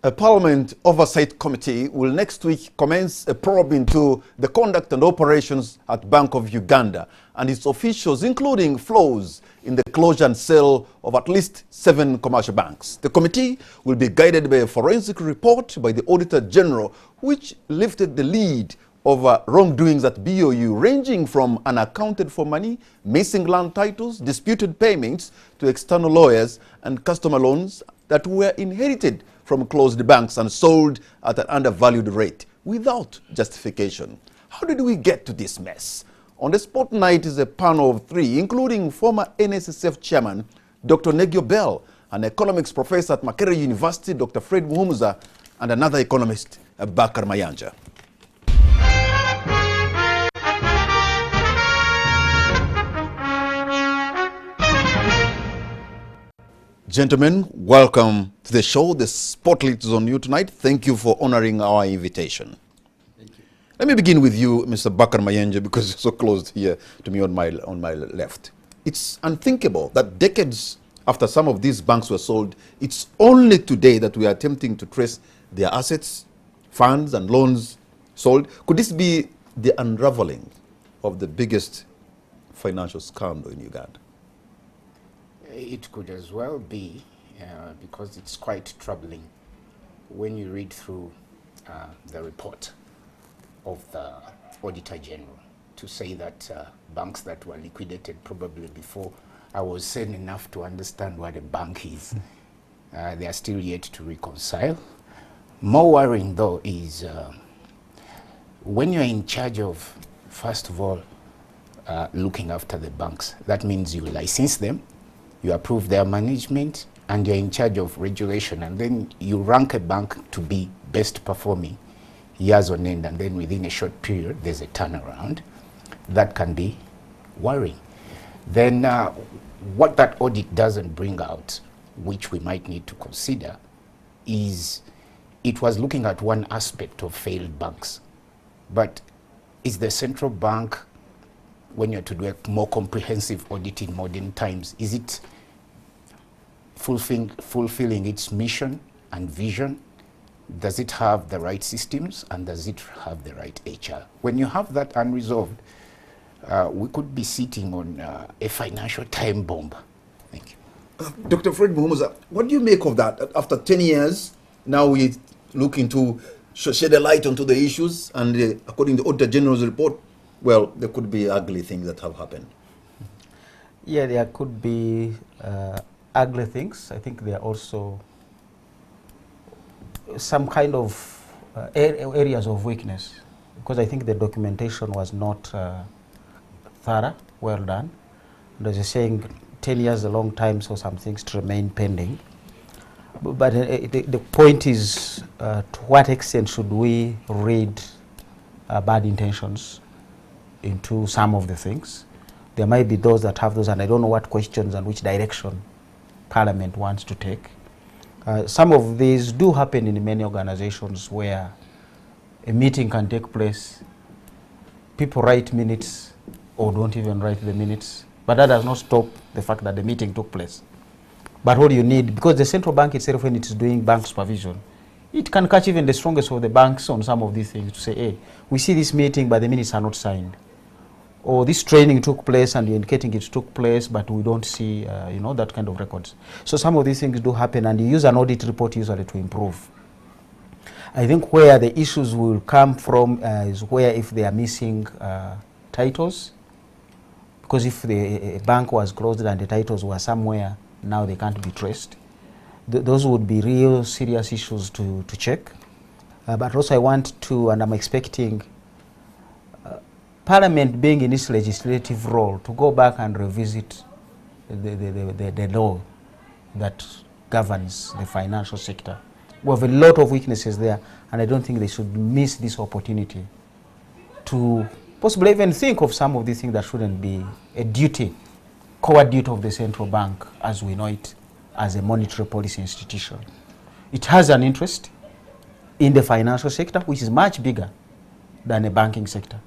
A Parliament Oversight Committee will next week commence a probe into the conduct and operations at Bank of Uganda and its officials, including flaws in the closure and sale of at least 7 commercial banks. The committee will be guided by a forensic report by the Auditor General, which lifted the lead over wrongdoings at BOU, ranging from unaccounted for money, missing land titles, disputed payments to external lawyers, and customer loans that were inherited from closed banks and sold at an undervalued rate without justification. How did we get to this mess? On the spotlight is a panel of 3, including former NSSF chairman Dr. Negio Bell, an economics professor at Makerere University, Dr. Fred Muhumuza, and another economist, Bakar Mayanja. Gentlemen, welcome to the show. The spotlight is on you tonight. Thank you for honoring our invitation. Thank you. Let me begin with you, Mr. Bakar Mayanja, because you're so close here to me on my left. It's unthinkable that decades after some of these banks were sold, it's only today that we are attempting to trace their assets, funds, and loans sold. Could this be the unraveling of the biggest financial scandal in Uganda? It could as well be, because it's quite troubling when you read through the report of the Auditor General to say that banks that were liquidated probably before I was sane enough to understand what a bank is, they are still yet to reconcile. More worrying though is when you're in charge of, first of all, looking after the banks, that means you license them, you approve their management, and you're in charge of regulation, and then you rank a bank to be best performing years on end, and then within a short period there's a turnaround. That can be worrying. Then what that audit doesn't bring out, which we might need to consider, is it was looking at one aspect of failed banks. But is the central bank, when you're to do a more comprehensive audit in modern times, is it fulfilling its mission and vision? Does it have the right systems, and does it have the right HR? When you have that unresolved, we could be sitting on a financial time bomb. Thank you. Dr. Fred Muhumuza, what do you make of that? After 10 years, now we look into shed a light onto the issues, and according to the Auditor General's report, well, there could be ugly things that have happened. Yeah, there could be ugly things. I think there are also some kind of areas of weakness, because I think the documentation was not thorough, well done. And as you're saying, 10 years is a long time, so some things to remain pending. But the point is, to what extent should we read bad intentions into some of the things? There might be those that have those, and I don't know what questions and which direction Parliament wants to take. Some of these do happen in many organizations where a meeting can take place, people write minutes or don't even write the minutes, but that does not stop the fact that the meeting took place. But what you need, because the central bank itself, when it is doing bank supervision, it can catch even the strongest of the banks on some of these things to say, hey, we see this meeting, but the minutes are not signed. Or this training took place and you're indicating it took place, but we don't see, that kind of records. So some of these things do happen, and you use an audit report usually to improve. I think where the issues will come from is where if they are missing titles, because if the bank was closed and the titles were somewhere, now they can't be traced. Those would be real serious issues to check. But also I want to, and I'm expecting Parliament, being in its legislative role, to go back and revisit the law that governs the financial sector. We have a lot of weaknesses there, and I don't think they should miss this opportunity to possibly even think of some of these things that shouldn't be a duty, core duty of the central bank as we know it, as a monetary policy institution. It has an interest in the financial sector, which is much bigger than the banking sector.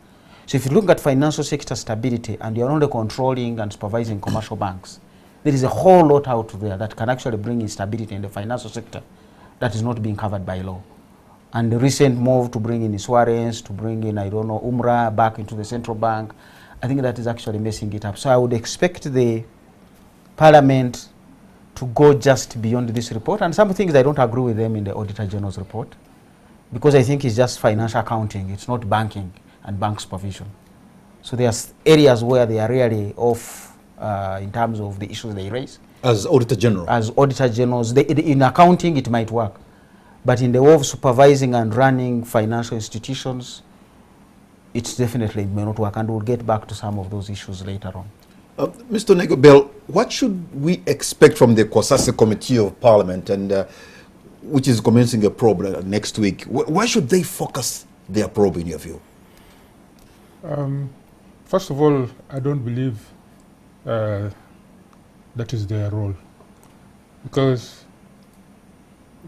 So if you look at financial sector stability and you're only controlling and supervising commercial banks, there is a whole lot out there that can actually bring instability in the financial sector that is not being covered by law. And the recent move to bring in insurance, to bring in, I don't know, Umrah back into the central bank, I think that is actually messing it up. So I would expect the Parliament to go just beyond this report. And some things I don't agree with them in the Auditor General's report, because I think it's just financial accounting, it's not banking and bank supervision. So there's areas where they are really off in terms of the issues they raise. As Auditor General? As Auditor Generals. In accounting, it might work. But in the way of supervising and running financial institutions, it definitely may not work. And we'll get back to some of those issues later on. Mr. Negobel, what should we expect from the Kwasase Committee of Parliament, and which is commencing a probe next week? Why should they focus their probe, in your view? First of all, I don't believe that is their role, because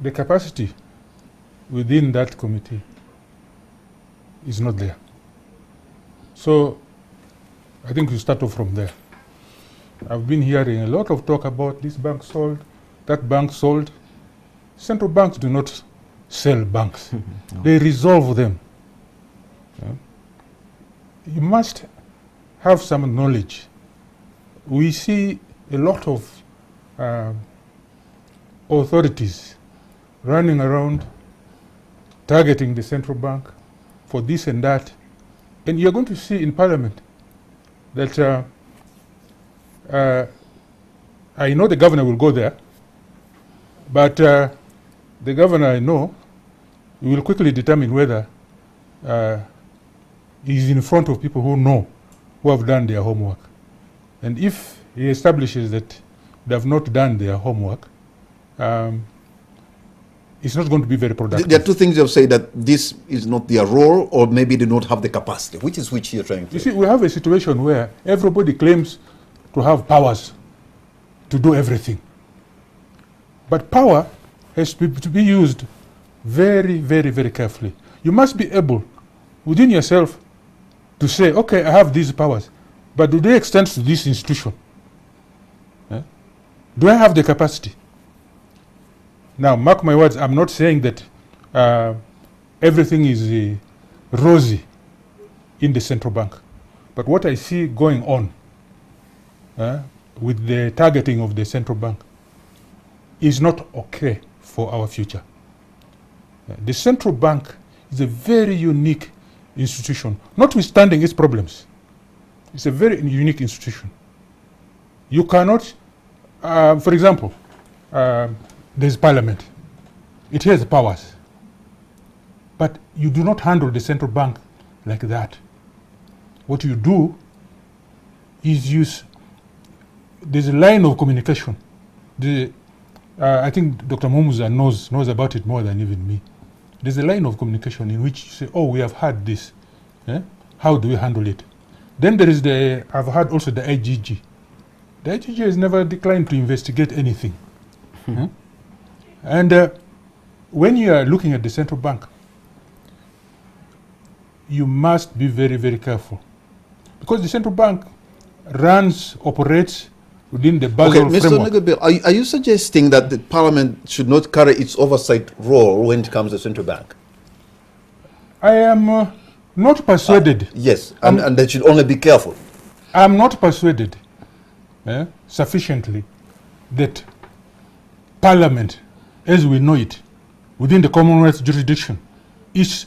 the capacity within that committee is not there. So I think we start off from there. I've been hearing a lot of talk about this bank sold, that bank sold. Central banks do not sell banks. No. They resolve them. Yeah. You must have some knowledge. We see a lot of authorities running around targeting the central bank for this and that. And you're going to see in Parliament that I know the governor will go there, but the governor, I know, will quickly determine whether he's in front of people who know, who have done their homework. And if he establishes that they have not done their homework, it's not going to be very productive. There are two things you have said, that this is not their role, or maybe they don't have the capacity. Which is which you're trying to? You see, we have a situation where everybody claims to have powers to do everything. But power has to be used very, very, very carefully. You must be able, within yourself, to say, okay, I have these powers, but do they extend to this institution? Do I have the capacity? Now, mark my words, I'm not saying that everything is rosy in the central bank. But what I see going on with the targeting of the central bank is not okay for our future. The central bank is a very unique institution, notwithstanding its problems. It's a very unique institution. You cannot, for example, there's Parliament. It has powers. But you do not handle the central bank like that. What you do is there's a line of communication. I think Dr. Mumuza knows about it more than even me. There's a line of communication in which you say, oh, we have had this. How do we handle it? Then there is I've had also the IGG. The IGG has never declined to investigate anything. And when you are looking at the central bank, you must be very, very careful. Because the central bank operates within the Basel framework. Mr. Negobel, are you suggesting that the Parliament should not carry its oversight role when it comes to the central bank? I am not persuaded. Yes, and they should only be careful. I am not persuaded sufficiently that Parliament, as we know it, within the Commonwealth jurisdiction, its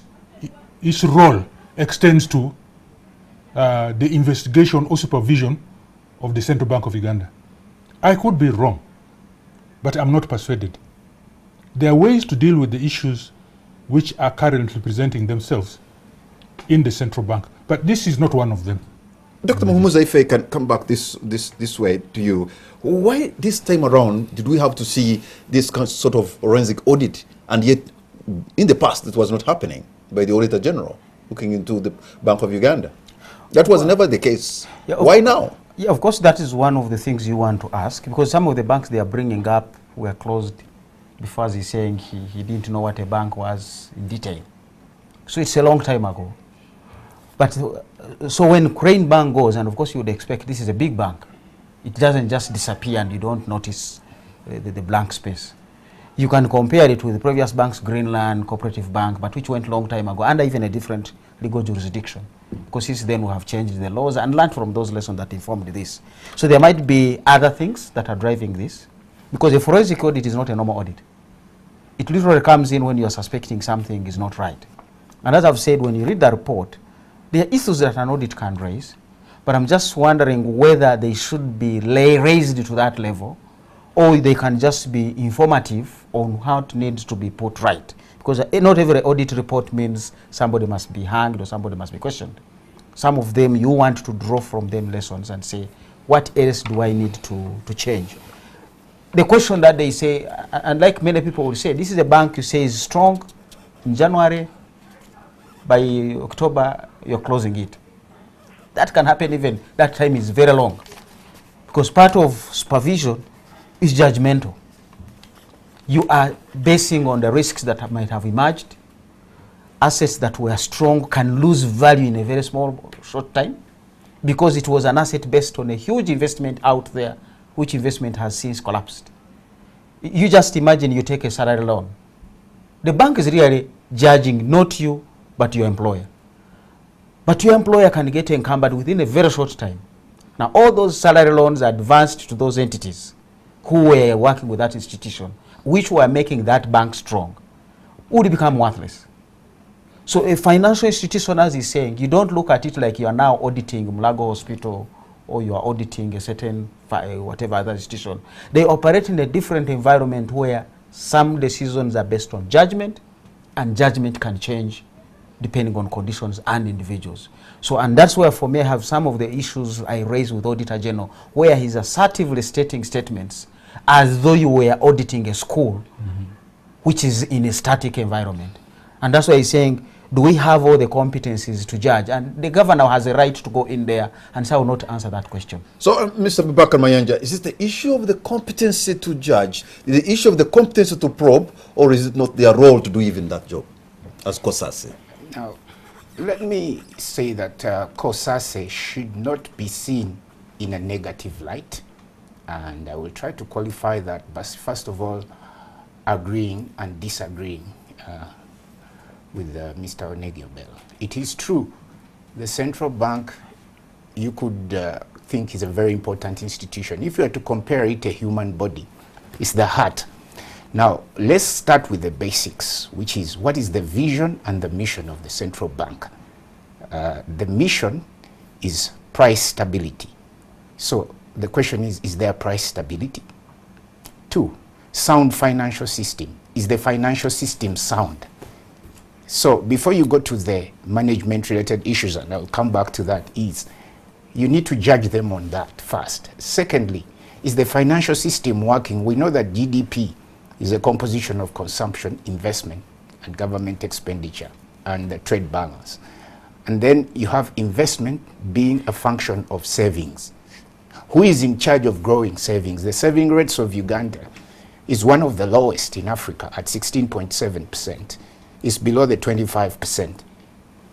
role extends to the investigation or supervision of the Central Bank of Uganda. I could be wrong, but I'm not persuaded. There are ways to deal with the issues which are currently presenting themselves in the central bank, but this is not one of them. Dr. Muhumuza, if I can come back this way to you, why this time around did we have to see this sort of forensic audit, and yet in the past it was not happening by the Auditor General looking into the Bank of Uganda? That was never the case. Yeah, why now? Yeah, of course, that is one of the things you want to ask, because some of the banks they are bringing up were closed before, as he's saying he didn't know what a bank was in detail. So it's a long time ago. But so when Crane Bank goes, and of course you would expect this is a big bank, it doesn't just disappear and you don't notice the blank space. You can compare it with the previous banks, Greenland, Cooperative Bank, but which went long time ago, under even a different legal jurisdiction. Because since then we have changed the laws and learned from those lessons that informed this. So there might be other things that are driving this, because a forensic audit is not a normal audit. It literally comes in when you are suspecting something is not right. And as I've said, when you read the report, there are issues that an audit can raise, but I'm just wondering whether they should be raised to that level, or they can just be informative on how it needs to be put right. Because not every audit report means somebody must be hanged or somebody must be questioned. Some of them you want to draw from them lessons and say, what else do I need to change? The question that they say, and like many people will say, this is a bank you say is strong. In January, by October, you're closing it. That can happen even, that time is very long. Because part of supervision is judgmental. You are basing on the risks that might have emerged. Assets that were strong can lose value in a very short time, because it was an asset based on a huge investment out there, which investment has since collapsed. You just imagine you take a salary loan. The bank is really judging not you, but your employer. But your employer can get encumbered within a very short time. Now all those salary loans advanced to those entities who were working with that institution, which were making that bank strong, would become worthless. So a financial institution, as he's saying, you don't look at it like you are now auditing Mulago Hospital or you are auditing a certain whatever other institution. They operate in a different environment where some decisions are based on judgment, and judgment can change depending on conditions and individuals. So, and that's where for me I have some of the issues I raise with Auditor General, where he's assertively stating statements as though you were auditing a school, which is in a static environment. And that's why he's saying, do we have all the competencies to judge? And the governor has a right to go in there, and so I will not answer that question. So, Mr. Bubakar Mayanja, is it the issue of the competency to judge, the issue of the competency to probe, or is it not their role to do even that job, as COSASE? Now, let me say that COSASE should not be seen in a negative light, and I will try to qualify that, but first of all, agreeing and disagreeing with Mr. Onegiobel. It is true, the central bank, you could think is a very important institution. If you were to compare it to a human body, it's the heart. Now, let's start with the basics, which is what is the vision and the mission of the central bank. The mission is price stability. So the question is there price stability? 2, sound financial system. Is the financial system sound? So before you go to the management related issues, and I'll come back to that, is you need to judge them on that first. Secondly, is the financial system working? We know that GDP is a composition of consumption, investment, and government expenditure, and the trade balance. And then you have investment being a function of savings. Who is in charge of growing savings? The saving rates of Uganda is one of the lowest in Africa at 16.7%. It's below the 25%.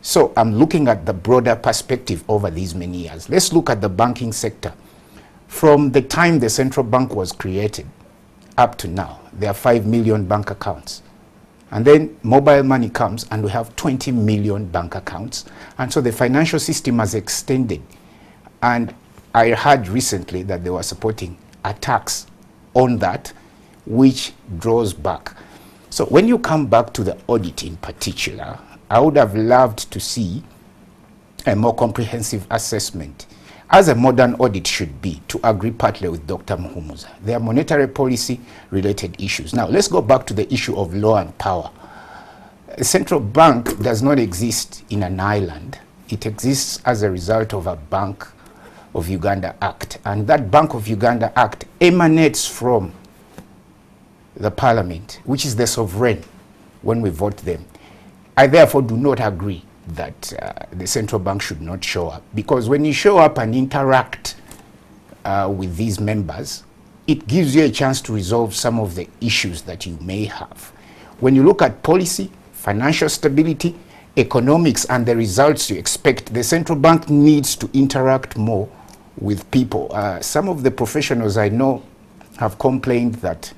So I'm looking at the broader perspective over these many years. Let's look at the banking sector. From the time the central bank was created up to now, there are 5 million bank accounts. And then mobile money comes and we have 20 million bank accounts. And so the financial system has extended. And I heard recently that they were supporting a tax on that, which draws back. So when you come back to the audit in particular, I would have loved to see a more comprehensive assessment, as a modern audit should be, to agree partly with Dr. Muhumuza. There are monetary policy related issues. Now let's go back to the issue of law and power. A central bank does not exist in an island. It exists as a result of a Bank of Uganda Act. And that Bank of Uganda Act emanates from the parliament, which is the sovereign when we vote them. I therefore do not agree that the central bank should not show up, because when you show up and interact with these members, it gives you a chance to resolve some of the issues that you may have. When you look at policy, financial stability, economics, and the results you expect, the central bank needs to interact more with people. Some of the professionals I know have complained that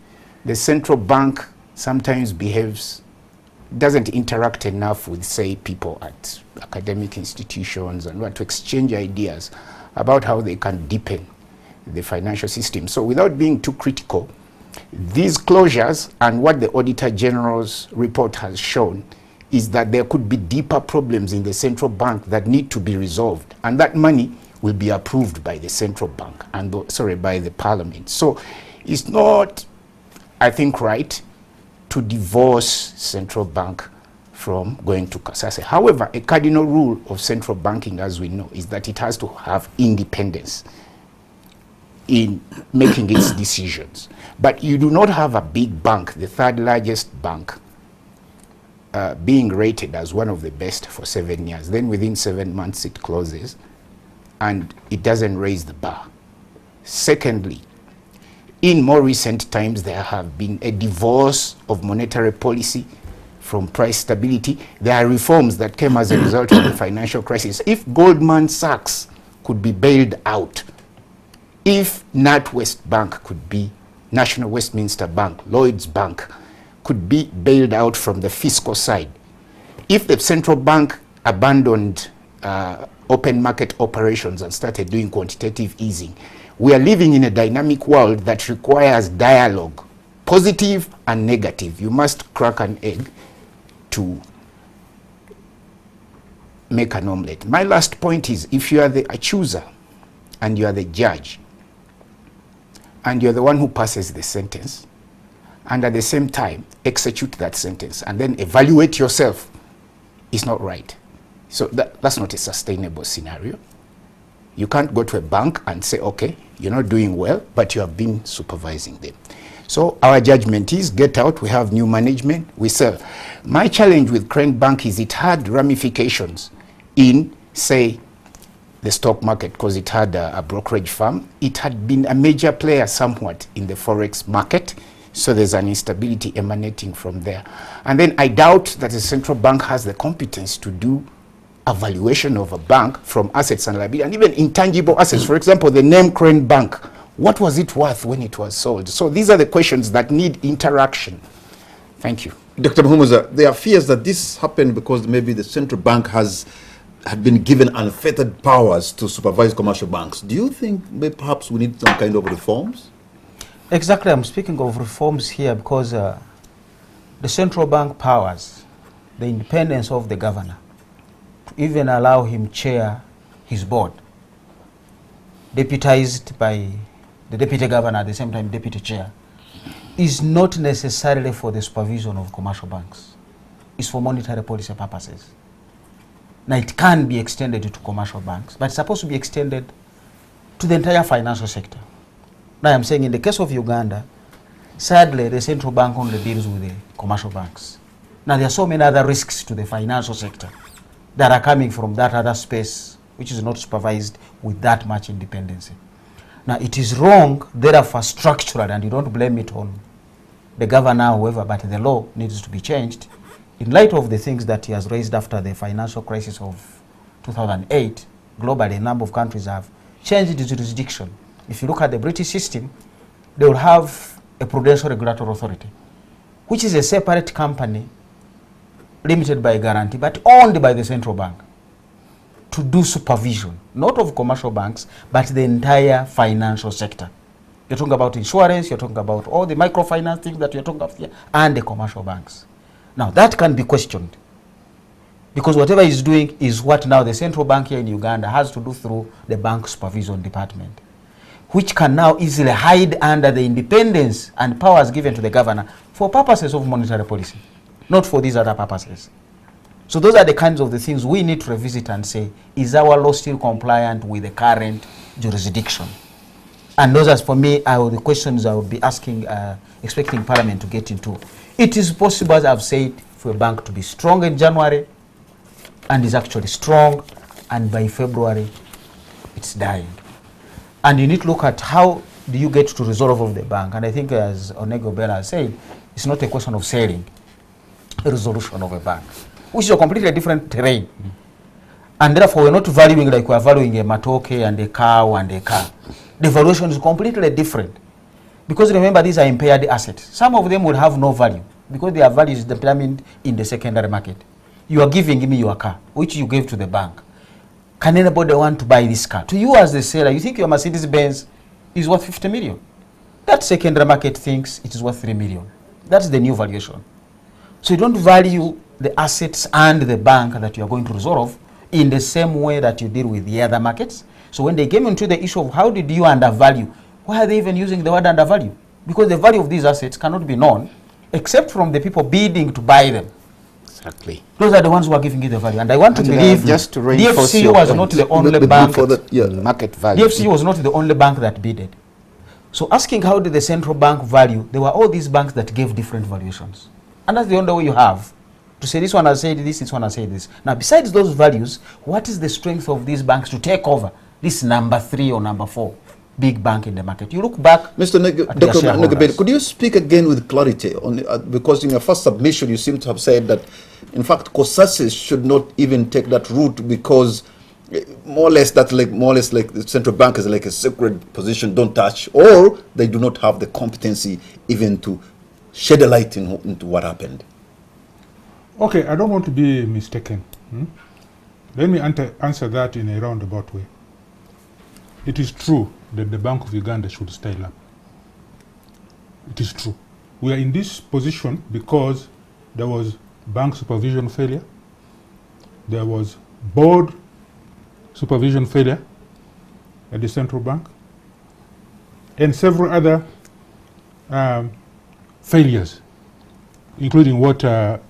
the central bank sometimes doesn't interact enough with, say, people at academic institutions and want to exchange ideas about how they can deepen the financial system. So without being too critical, these closures and what the Auditor General's report has shown is that there could be deeper problems in the central bank that need to be resolved, and that money will be approved by the central bank and by the parliament. So it's not, I think, right to divorce central bank from going to Kasase. However, a cardinal rule of central banking, as we know, is that it has to have independence in making its decisions. But you do not have a big bank, the third largest bank, being rated as one of the best for 7 years. Then within 7 months it closes and it doesn't raise the bar. Secondly, in more recent times, there have been a divorce of monetary policy from price stability. There are reforms that came as a result of the financial crisis. If Goldman Sachs could be bailed out, if NatWest Bank could be, National Westminster Bank, Lloyds Bank, could be bailed out from the fiscal side, if the central bank abandoned open market operations and started doing quantitative easing, we are living in a dynamic world that requires dialogue, positive and negative. You must crack an egg to make an omelette. My last point is, if you are the accuser and you are the judge and you're the one who passes the sentence, and at the same time execute that sentence and then evaluate yourself, it's not right. So that's not a sustainable scenario. You can't go to a bank and say, okay, you're not doing well, but you have been supervising them. So our judgment is, get out, we have new management, we sell. My challenge with Crane Bank is it had ramifications in, say, the stock market, because it had a brokerage firm. It had been a major player somewhat in the forex market, so there's an instability emanating from there. And then I doubt that the central bank has the competence to do a valuation of a bank from assets and liability, and even intangible assets. For example, the name Crane Bank, what was it worth when it was sold? So these are the questions that need interaction. Thank you. Dr. Muhumuza, there are fears that this happened because maybe the central bank had been given unfettered powers to supervise commercial banks. Do you think maybe perhaps we need some kind of reforms? Exactly, I'm speaking of reforms here because the central bank powers, the independence of the governor, to even allow him chair his board, deputized by the deputy governor, at the same time deputy chair, is not necessarily for the supervision of commercial banks. It's for monetary policy purposes. Now it can be extended to commercial banks, but it's supposed to be extended to the entire financial sector. Now I'm saying in the case of Uganda, sadly the central bank only deals with the commercial banks. Now there are so many other risks to the financial sector that are coming from that other space which is not supervised with that much independence. Now it is wrong, therefore structural, and you don't blame it on the governor or whoever, but the law needs to be changed in light of the things that he has raised after the financial crisis of 2008. Globally, a number of countries have changed the jurisdiction. If you look at the British system, they will have a Prudential Regulatory Authority, which is a separate company limited by guarantee, but owned by the central bank, to do supervision, not of commercial banks, but the entire financial sector. You're talking about insurance, you're talking about all the microfinance things that you're talking about here, and the commercial banks. Now, that can be questioned, because whatever he's doing is what now the central bank here in Uganda has to do through the bank supervision department, which can now easily hide under the independence and powers given to the governor for purposes of monetary policy, not for these other purposes. So those are the kinds of the things we need to revisit and say, is our law still compliant with the current jurisdiction? And those are, for me, are the questions I would be asking, expecting Parliament to get into. It is possible, as I've said, for a bank to be strong in January, and is actually strong, and by February, it's dying. And you need to look at how do you get to resolve of the bank. And I think, as Onego Bella said, it's not a question of selling a resolution of a bank, which is a completely different terrain. And therefore, we're not valuing like we're valuing a matoke and a cow and a car. The valuation is completely different. Because remember, these are impaired assets. Some of them will have no value. because their value is determined in the secondary market. You are giving me your car, which you gave to the bank. Can anybody want to buy this car? To you as the seller, you think your Mercedes-Benz is worth 50 million. That secondary market thinks it is worth 3 million. That's the new valuation. So you don't value the assets and the bank that you are going to resolve in the same way that you deal with the other markets. So when they came into the issue of how did you undervalue, why are they even using the word undervalue? Because the value of these assets cannot be known except from the people bidding to buy them. Exactly. Those are the ones who are giving you the value. And I want to believe just to reinforce DFC your was point. not the only bank. Market value. DFC was not the only bank that bidded. So asking how did the central bank value, there were all these banks that gave different valuations. And that's the only way you have to say this one has said this one has said this. Now besides those values, what is the strength of these banks to take over this number 3 or number 4 big bank in the market? You look back. Mr. Dr. Nugabedi, could you speak again with clarity on because in your first submission you seem to have said that in fact COSASIS should not even take that route because more or less like the central bank is like a sacred position, don't touch, or they do not have the competency even to shed a light into what happened. Okay, I don't want to be mistaken. Let me answer that in a roundabout way. It is true that the Bank of Uganda should style up. It is true. We are in this position because there was bank supervision failure, there was board supervision failure at the central bank, and several other failures, including what Mr.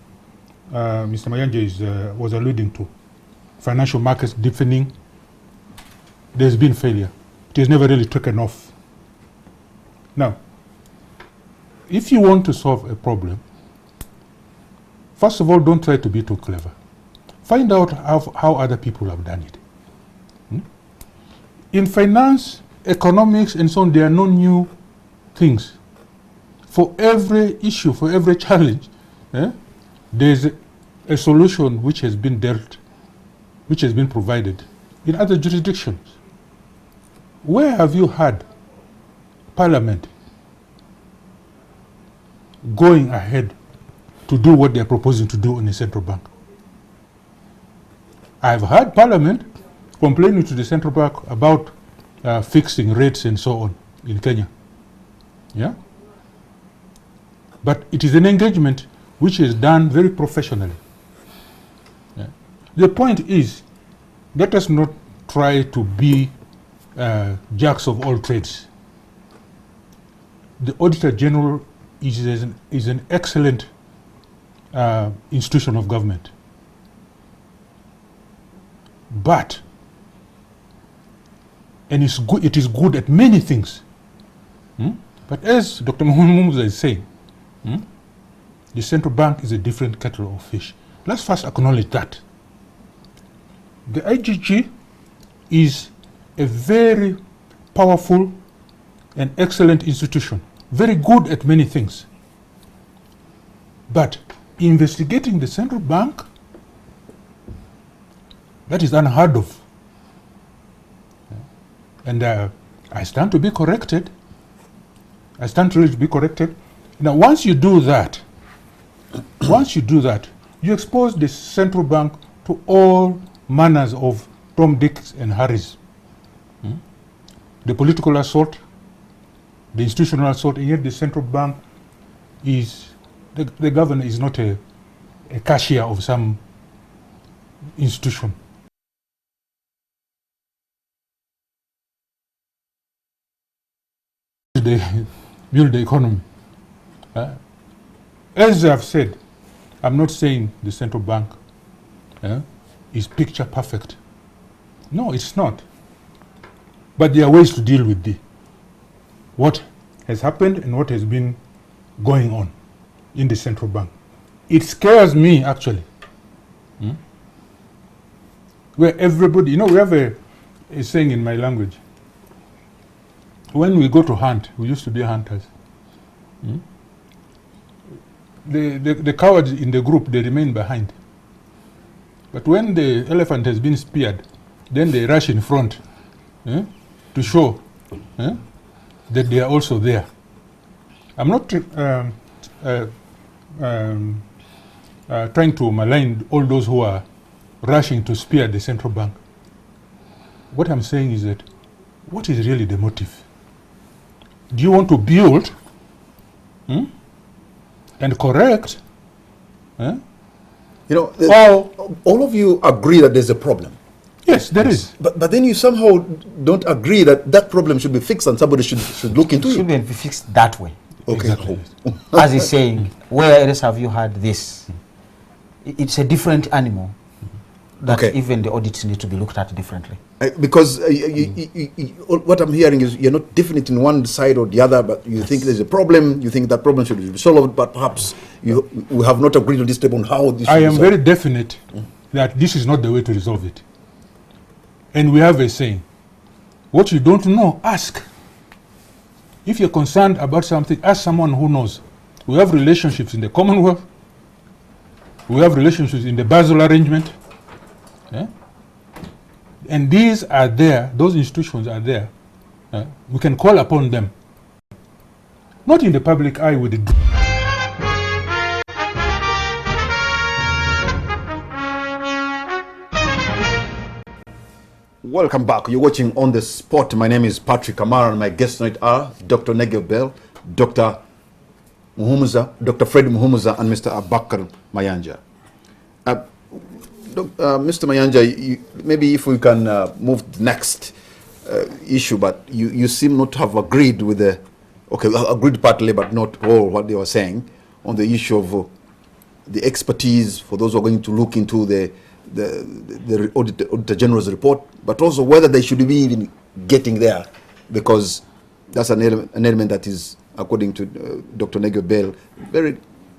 Mayanja was alluding to. Financial markets deepening, there's been failure. It has never really taken off. Now, if you want to solve a problem, first of all, don't try to be too clever. Find out how other people have done it. In finance, economics, and so on, there are no new things. For every issue, for every challenge, there's a solution which has been provided in other jurisdictions. Where have you had Parliament going ahead to do what they're proposing to do in the central bank? I've heard Parliament complaining to the central bank about fixing rates and so on in Kenya. Yeah? But it is an engagement which is done very professionally. Yeah? The point is, let us not try to be jacks of all trades. The Auditor General is an excellent institution of government. But, and it is good at many things. But as Dr. Musa is saying, the central bank is a different kettle of fish. Let's first acknowledge that. The IGG is a very powerful and excellent institution, very good at many things. But investigating the central bank, that is unheard of. And I stand to be corrected. I stand really to be corrected. Now, once you do that, you expose the central bank to all manners of Tom, Dicks, and Harrys. The political assault, the institutional assault, and yet the central bank is, the governor is not a cashier of some institution. They build the economy. As I've said, I'm not saying the central bank is picture perfect. No, it's not. But there are ways to deal with what has happened and what has been going on in the central bank. It scares me, actually. Where everybody, we have a saying in my language. When we go to hunt, we used to be hunters. The cowards in the group, they remain behind. But when the elephant has been speared, then they rush in front to show that they are also there. I'm not trying to malign all those who are rushing to spear the central bank. What I'm saying is that, what is really the motive? Do you want to build and correct? You know, all of you agree that there's a problem. Yes, there is. But then you somehow don't agree that that problem should be fixed and somebody should look into it. Shouldn't be fixed that way. Okay. Exactly. As he's saying, where else have you had this? It's a different animal that Okay. even the audits need to be looked at differently. Because what I'm hearing is you're not definite in one side or the other, but you think there's a problem, you think that problem should be solved, but perhaps we have not agreed on this table on how this should I be am solved. very definite that this is not the way to resolve it. And we have a saying, what you don't know, ask. If you're concerned about something, ask someone who knows. We have relationships in the Commonwealth. We have relationships in the Basel arrangement. Yeah? And these are there, those institutions are there. We can call upon them. Not in the public eye with the... Welcome back. You're watching On the Spot. My name is Patrick Amara and my guests tonight are Dr. Negel Bell, Dr. Muhumuza, Dr. Fred Muhumuza and Mr. Abakar Mayanja. Mr. Mayanja, maybe if we can move to the next issue, but you seem not to have agreed with the, agreed partly, but not all what they were saying on the issue of the expertise for those who are going to look into the Auditor General's report, but also whether they should be even getting there, because that's an element that is, according to Dr. Negel Bell, very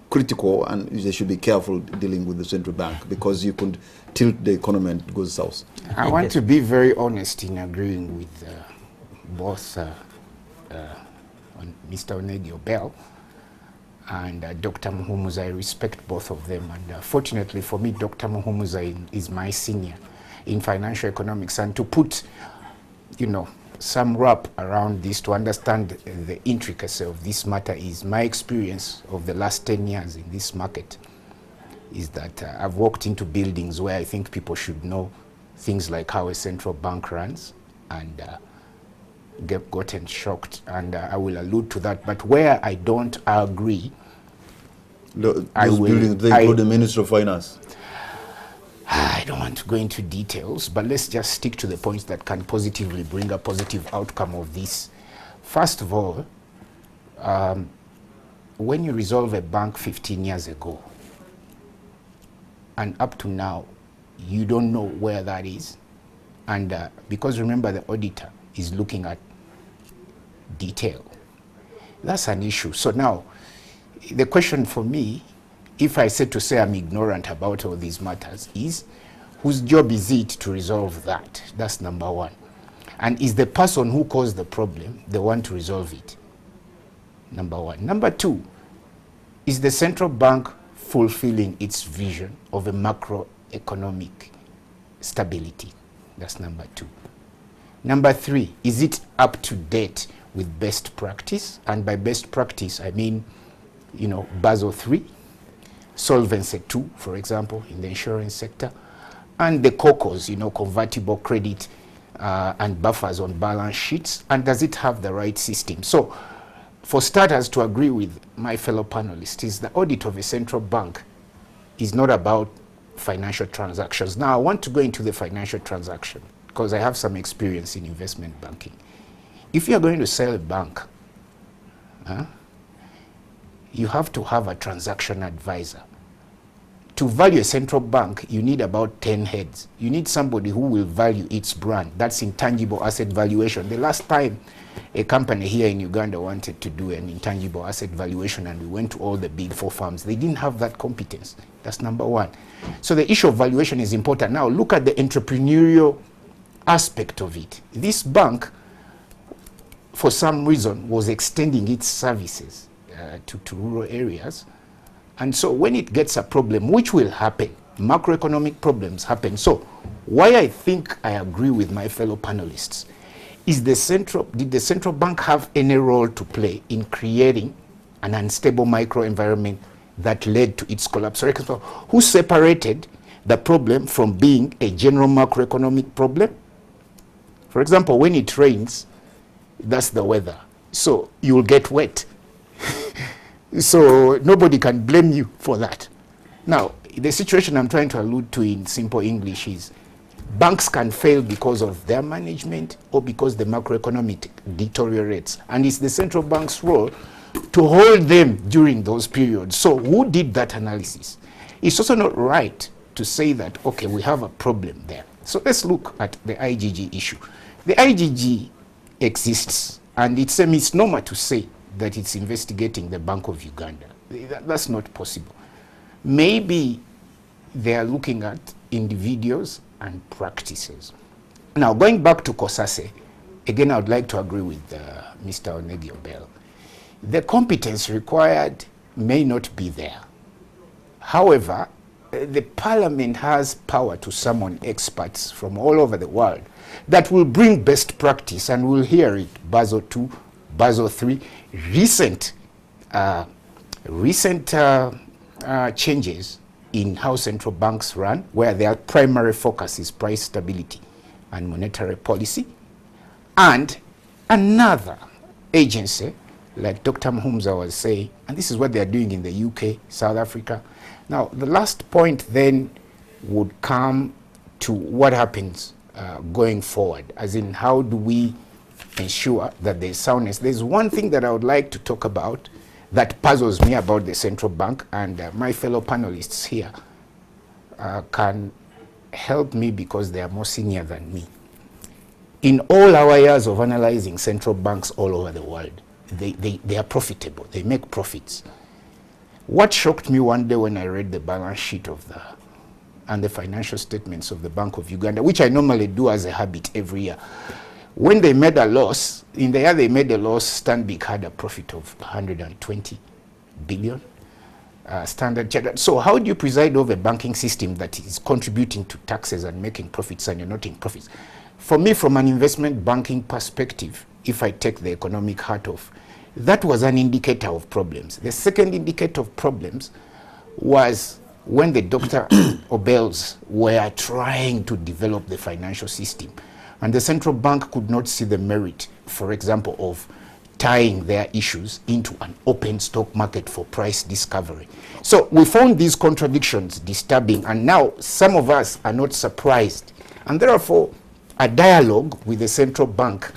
critical, and they should be careful dealing with the central bank, because you could tilt the economy and it goes south. I want to be very honest in agreeing with both Mr. Negel Bell and Dr. Muhumuza. I respect both of them, and fortunately for me, Dr. Muhumuza is my senior in financial economics, and to put, some wrap around this to understand the intricacy of this matter is my experience of the last 10 years in this market is that I've walked into buildings where I think people should know things like how a central bank runs, and gotten shocked, and I will allude to that. But where I don't agree, Those buildings, they include the Ministry of Finance. I don't want to go into details, but let's just stick to the points that can positively bring a positive outcome of this. First of all, when you resolve a bank 15 years ago, and up to now, you don't know where that is. And because remember, the auditor is looking at detail. That's an issue. So now, the question for me, if I said to say I'm ignorant about all these matters, is whose job is it to resolve that? That's number one. And is the person who caused the problem the one to resolve it? Number one. Number two, is the central bank fulfilling its vision of a macroeconomic stability? That's number two. Number three, is it up to date with best practice? And by best practice, I mean, Basel III, Solvency II, for example, in the insurance sector, and the COCOs, convertible credit and buffers on balance sheets, and does it have the right system? So, for starters, to agree with my fellow panelists, is the audit of a central bank is not about financial transactions. Now, I want to go into the financial transaction because I have some experience in investment banking. If you're going to sell a bank, you have to have a transaction advisor. To value a central bank, you need about 10 heads. You need somebody who will value its brand. That's intangible asset valuation. The last time a company here in Uganda wanted to do an intangible asset valuation and we went to all the big four firms, they didn't have that competence. That's number one. So the issue of valuation is important. Now look at the entrepreneurial aspect of it. This bank, for some reason, was extending its services to rural areas. And so when it gets a problem, which will happen, macroeconomic problems happen. So why I think I agree with my fellow panelists is did the central bank have any role to play in creating an unstable microenvironment that led to its collapse? For example, who separated the problem from being a general macroeconomic problem? For example, when it rains, that's the weather. So you'll get wet. So nobody can blame you for that. Now, the situation I'm trying to allude to in simple English is banks can fail because of their management or because the macroeconomic deteriorates. And it's the central bank's role to hold them during those periods. So who did that analysis? It's also not right to say that, okay, we have a problem there. So let's look at the IGG issue. The IGG exists, and it's a misnomer to say that it's investigating the Bank of Uganda. That's not possible. Maybe they are looking at individuals and practices. Now, going back to COSASE, again, I would like to agree with Mr. Onegi-Obel. The competence required may not be there. However, the parliament has power to summon experts from all over the world that will bring best practice, and we'll hear it, Basel II, Basel III, recent changes in how central banks run, where their primary focus is price stability and monetary policy, and another agency, like Dr. Mahumza was saying, and this is what they are doing in the UK, South Africa. Now, the last point then would come to what happens going forward, as in how do we ensure that there's soundness. There's one thing that I would like to talk about that puzzles me about the central bank, and my fellow panelists here can help me because they are more senior than me. In all our years of analyzing central banks all over the world, they are profitable, they make profits. What shocked me one day when I read the balance sheet of and the financial statements of the Bank of Uganda, which I normally do as a habit every year, when they made a loss, in the year they made a loss, Stanbic had a profit of 120 billion. Standard Chartered. So how do you preside over a banking system that is contributing to taxes and making profits and you're not in profits? For me, from an investment banking perspective, if I take the economic hat off, that was an indicator of problems. The second indicator of problems was when the Dr. Obels were trying to develop the financial system, and the central bank could not see the merit, for example, of tying their issues into an open stock market for price discovery. So we found these contradictions disturbing, and now some of us are not surprised. And therefore, a dialogue with the central bank,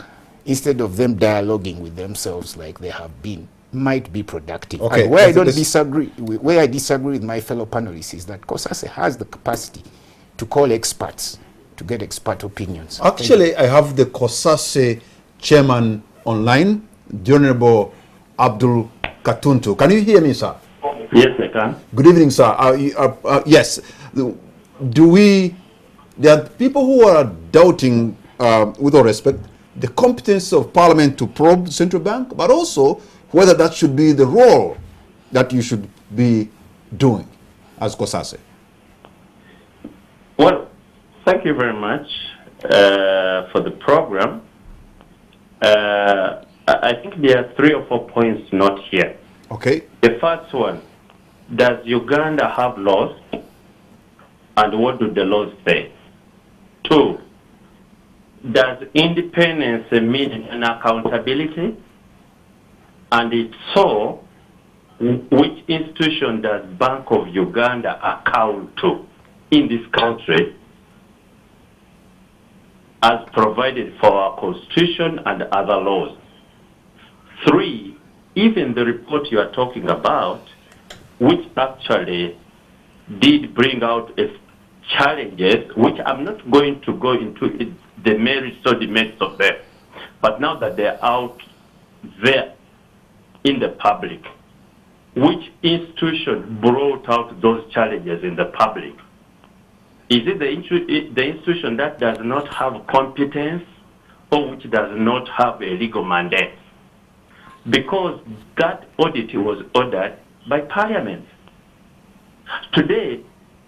instead of them dialoguing with themselves like they have been, might be productive. Okay. And where I disagree with my fellow panelists is that COSASE has the capacity to call experts, to get expert opinions. Actually, I have the COSASE chairman online, the Honorable Abdul Katuntu. Can you hear me, sir? Yes, I can. Good evening, sir. Yes. There are people who are doubting, with all respect, the competence of Parliament to probe the central bank, but also whether that should be the role that you should be doing as COSASE. Well, thank you very much for the program. I think there are 3 or 4 points not here. Okay. The first one, does Uganda have laws? And what do the laws say? 2, does independence mean an accountability? And if so, which institution does Bank of Uganda account to in this country as provided for our constitution and other laws? 3, even the report you are talking about, which actually did bring out challenges, which I'm not going to go into the merits or demerits of them, but now that they're out there in the public, which institution brought out those challenges in the public? Is it the institution that does not have competence or which does not have a legal mandate? Because that audit was ordered by Parliament. Today,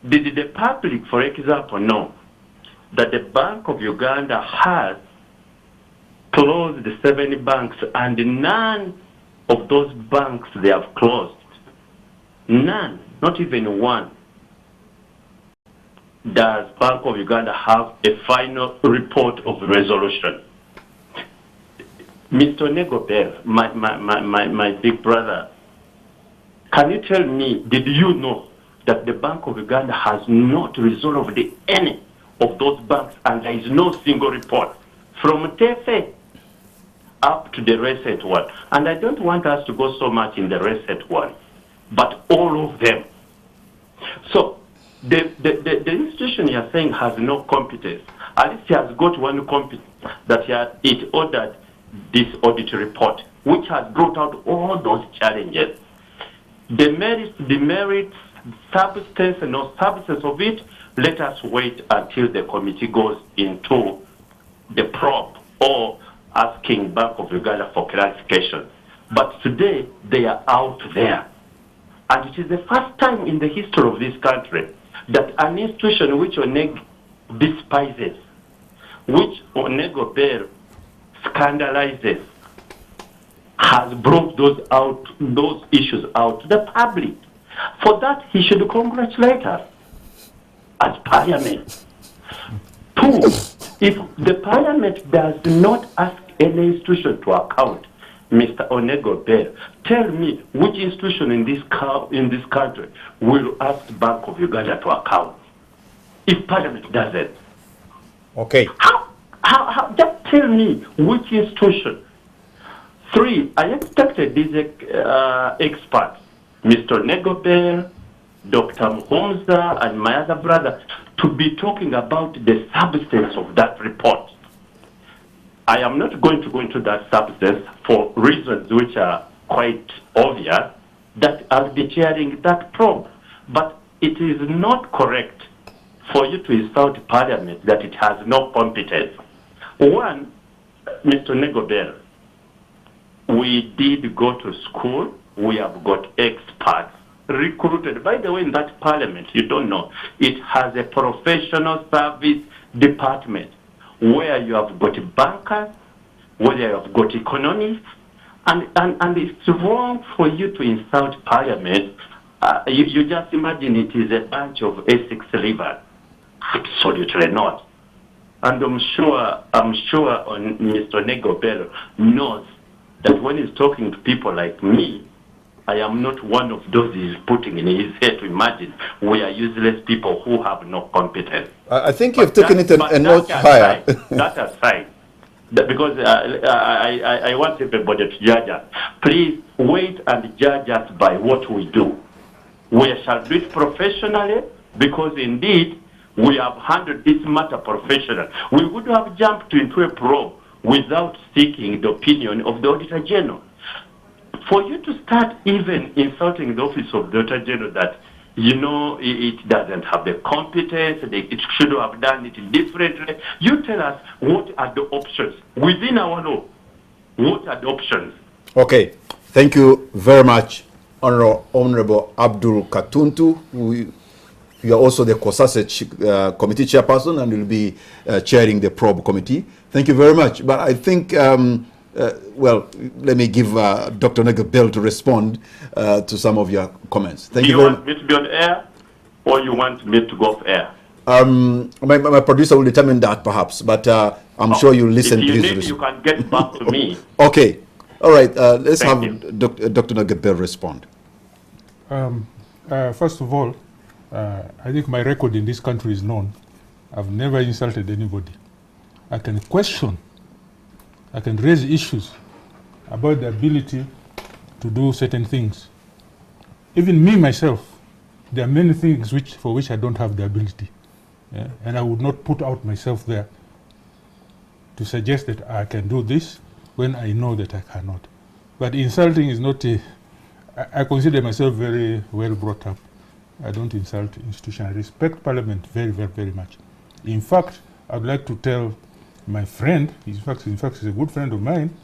did the public, for example, know that the Bank of Uganda has closed 7 banks, and none of those banks they have closed, none, not even one, does Bank of Uganda have a final report of resolution. Mr. Negobel, my big brother, can you tell me, did you know that the Bank of Uganda has not resolved any of those banks, and there is no single report from TFA up to the recent one? And I don't want us to go so much in the recent one, but all of them. So the institution you are saying has no competence. At least he has got one competence, that it ordered this audit report, which has brought out all those challenges. The merits, substance and no substance of it, let us wait until the committee goes into the probe or asking Bank of Uganda for clarification. But today, they are out there. And it is the first time in the history of this country that an institution which Oneg despises, which Onegobel scandalizes, has brought those issues out to the public. For that, he should congratulate us as Parliament. Two, if the Parliament does not ask any institution to account, Mr. Onegobel, tell me which institution in this country will ask Bank of Uganda to account if Parliament doesn't? Okay. How, just tell me which institution. Three, I expected these experts, Mr. Negobel, Dr. Muhomza, and my other brother, to be talking about the substance of that report. I am not going to go into that substance for reasons which are quite obvious, that I'll be chairing that probe. But it is not correct for you to insult Parliament that it has no competence. One, Mr. Negobel, we did go to school. We have got experts recruited. By the way, in that Parliament, you don't know, it has a professional service department where you have got bankers, where you have got economists, and it's wrong for you to insult Parliament. You just imagine it is a bunch of Essex livers. Absolutely not. And I'm sure Mr. Negobel knows that when he's talking to people like me, I am not one of those he's putting in his head to imagine we are useless people who have no competence. I think you've taken it a notch higher. That aside, because I want everybody to judge us. Please wait and judge us by what we do. We shall do it professionally, because indeed we have handled this matter professionally. We would have jumped into a probe without seeking the opinion of the Auditor General. For you to start even insulting the Office of the Auditor General that, you know, it doesn't have the competence, it should have done it differently, you tell us what are the options within our law. What are the options? Okay, thank you very much, Honorable Abdul Katuntu. You are also the COSASE committee chairperson and will be chairing the probe committee. Thank you very much. But I think, well, let me give Dr. Negobel to respond to some of your comments. Thank you very much. Do you want me to be on air, or you want me to go off air? My producer will determine that, perhaps, but I'm sure you'll listen to his response. You can get back to me. Okay. All right. Let's have Dr. Negobel respond. First of all, I think my record in this country is known. I've never insulted anybody. I can question, I can raise issues about the ability to do certain things. Even me, myself, there are many things for which I don't have the ability. Yeah? And I would not put out myself there to suggest that I can do this when I know that I cannot. But insulting is not I consider myself very well brought up. I don't insult institutions. I respect Parliament very, very, very much. In fact, I'd like to tell my friend, in fact, he's a good friend of mine,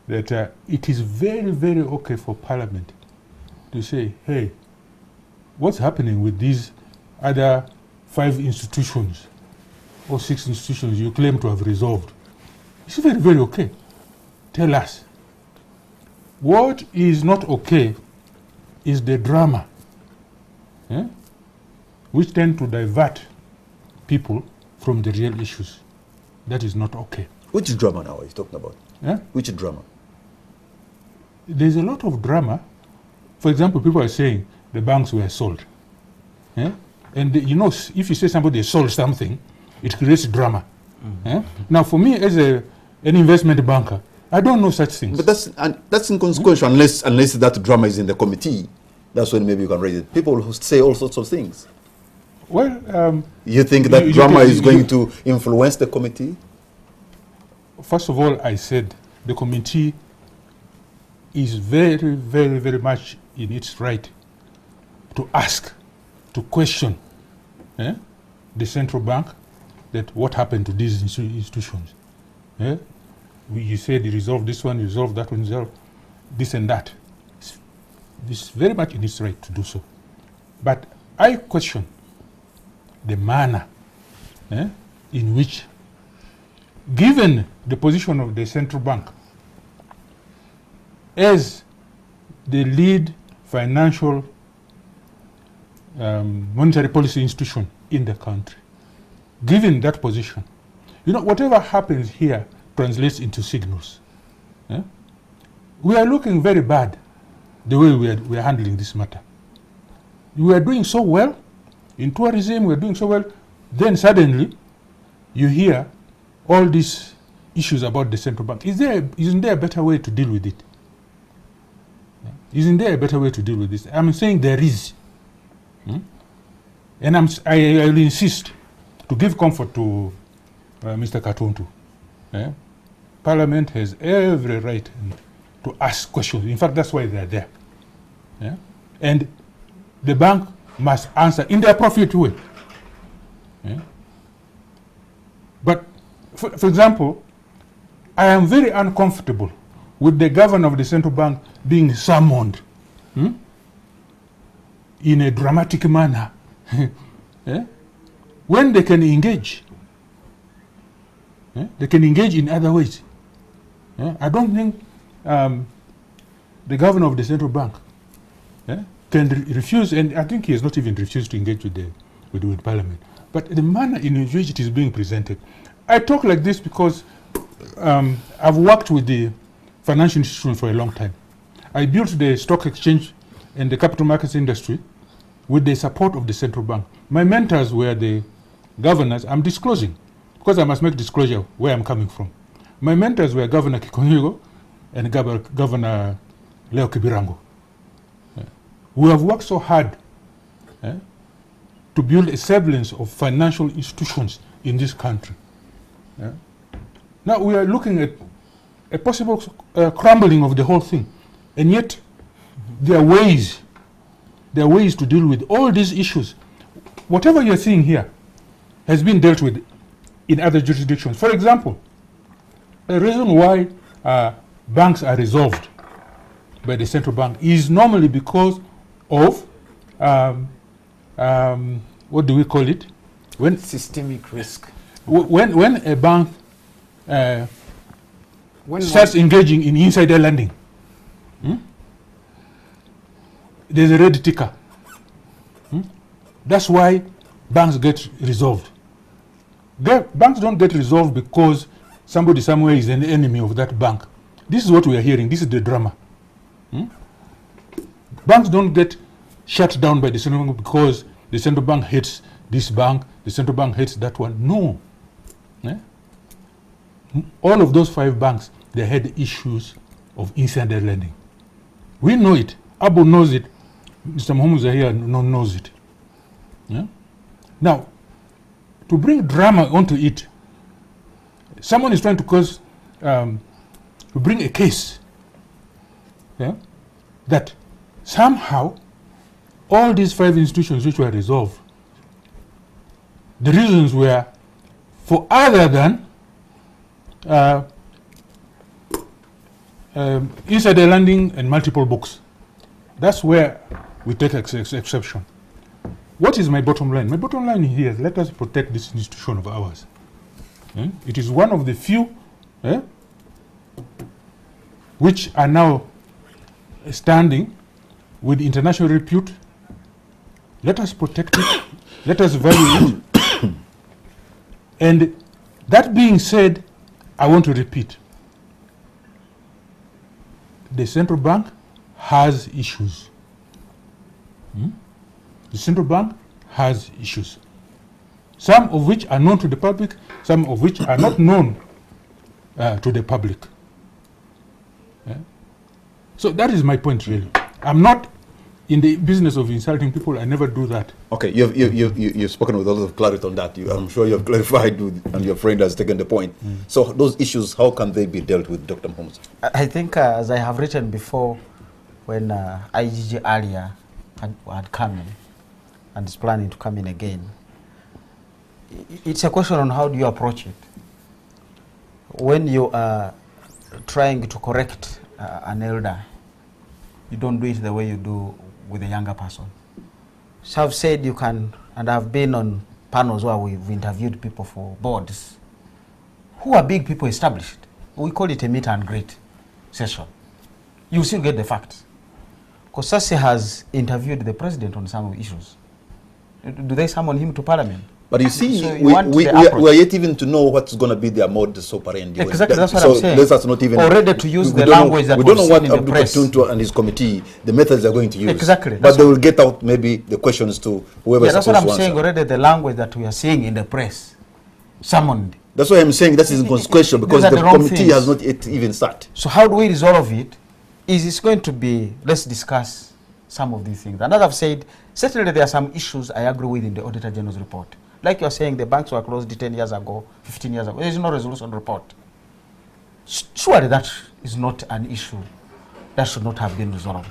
that it is very, very okay for Parliament to say, hey, what's happening with these other 5 institutions or 6 institutions you claim to have resolved? It's very, very okay. Tell us. What is not okay is the drama which tend to divert people from the real issues. That is not okay. Which drama now are you talking about? Which drama? There's a lot of drama. For example, people are saying the banks were sold. And you know, if you say somebody sold something, it creates drama. Now, for me, as an investment banker, I don't know such things. But that's inconsequential unless that drama is in the committee. That's when maybe you can raise it. People who say all sorts of things. Well, you think that drama is going to influence the committee? First of all, I said the committee is very, very, very much in its right to ask, to question the central bank that what happened to these institutions. You said you resolve this one, you resolve that one, resolve this and that. It's very much in its right to do so. But I question the manner in which, given the position of the central bank as the lead financial monetary policy institution in the country, given that position, you know, whatever happens here translates into signals. We are looking very bad the way we are handling this matter. We are doing so well in tourism, we are doing so well, then suddenly you hear all these issues about the central bank. Isn't there a better way to deal with it? Isn't there a better way to deal with this? I'm saying there is. And I will insist to give comfort to Mr. Katuntu. Parliament has every right to ask questions. In fact, that's why they are there. And the bank must answer in the appropriate way. But, for example, I am very uncomfortable with the governor of the central bank being summoned in a dramatic manner when they can engage. They can engage in other ways. I don't think the governor of the central bank can refuse, and I think he has not even refused to engage with Parliament. But the manner in which it is being presented, I talk like this because I've worked with the financial institutions for a long time. I built the stock exchange and the capital markets industry with the support of the central bank. My mentors were the governors. I'm disclosing because I must make disclosure where I'm coming from. My mentors were Governor Kikonyego and Governor Leo Kibirango. We have worked so hard to build a semblance of financial institutions in this country. Now we are looking at a possible crumbling of the whole thing, and yet there are ways to deal with all these issues. Whatever you're seeing here has been dealt with in other jurisdictions. For example, the reason why banks are resolved by the central bank is normally because of what do we call it? When systemic risk. When a bank starts engaging in insider lending, there's a red ticker. That's why banks get resolved. Banks don't get resolved because somebody somewhere is an enemy of that bank. This is what we are hearing. This is the drama. Banks don't get shut down by the central bank because the central bank hates this bank, the central bank hates that one. No. All of those 5 banks, they had issues of insider lending. We know it. Abu knows it. Mr. Mohamed Zahir knows it. Now, to bring drama onto it, someone is trying to cause, to bring a case that somehow all these 5 institutions which were resolved, the reasons were for other than insider lending and multiple books. That's where we take exception. What is my bottom line? My bottom line here is let us protect this institution of ours. It is one of the few which are now standing with international repute, Let us protect it. Let us value it. And that being said, I want to repeat. The central bank has issues. The central bank has issues. Some of which are known to the public, some of which are not known to the public. Yeah? So that is my point, really. I'm not in the business of insulting people. I never do that. Okay, you've spoken with a lot of clarity on that. I'm sure you have clarified, and your friend has taken the point. So those issues, how can they be dealt with, Dr. Mohamed? I think, as I have written before, when IGG earlier had come in and is planning to come in again, it's a question on how do you approach it. When you are trying to correct an elder, you don't do it the way you do with a younger person. So I've said you can, and I've been on panels where we've interviewed people for boards who are big people established. We call it a meet and greet session. You still get the facts. Because Sase has interviewed the president on some issues. Do they summon him to parliament? But you see, So we are yet even to know what's going to be their modus operandi. Exactly, that's what so I'm saying. Let us not even already to use the don't language know, that we don't know what in the Abdul press. Katuntu and his committee, the methods they're going to use. Exactly. But they will get out maybe the questions to whoever is That's supposed what to I'm saying. answer. Already the language that we are seeing in the press, summoned. That's why I'm saying that is inconsequential, because These are the the wrong committee things. has not yet even started. So how do we resolve it? Is it's going to be, let's discuss some of these things. And as I've said, certainly there are some issues I agree with in the Auditor General's report. Like you're saying, the banks were closed 10 years ago, 15 years ago. There is no resolution report. Surely that is not an issue that should not have been resolved.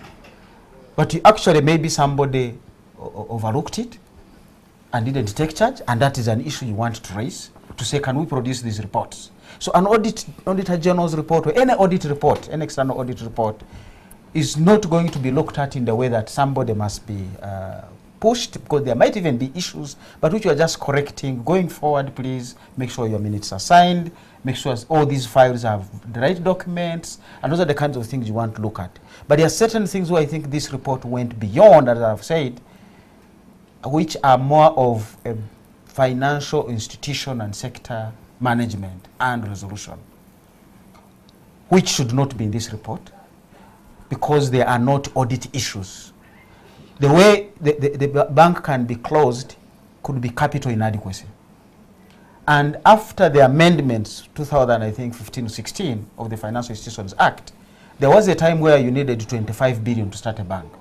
But actually maybe somebody overlooked it and didn't take charge, and that is an issue you want to raise, to say, can we produce these reports? So an Auditor General's report, or any audit report, any external audit report, is not going to be looked at in the way that somebody must be pushed, because there might even be issues, but which you are just correcting. Going forward, please make sure your minutes are signed, make sure all these files have the right documents, and those are the kinds of things you want to look at. But there are certain things where I think this report went beyond, as I've said, which are more of a financial institution and sector management and resolution, which should not be in this report, because they are not audit issues. The way the bank can be closed could be capital inadequacy. And after the amendments, 2015-16 of the Financial Institutions Act, there was a time where you needed 25 billion to start a bank.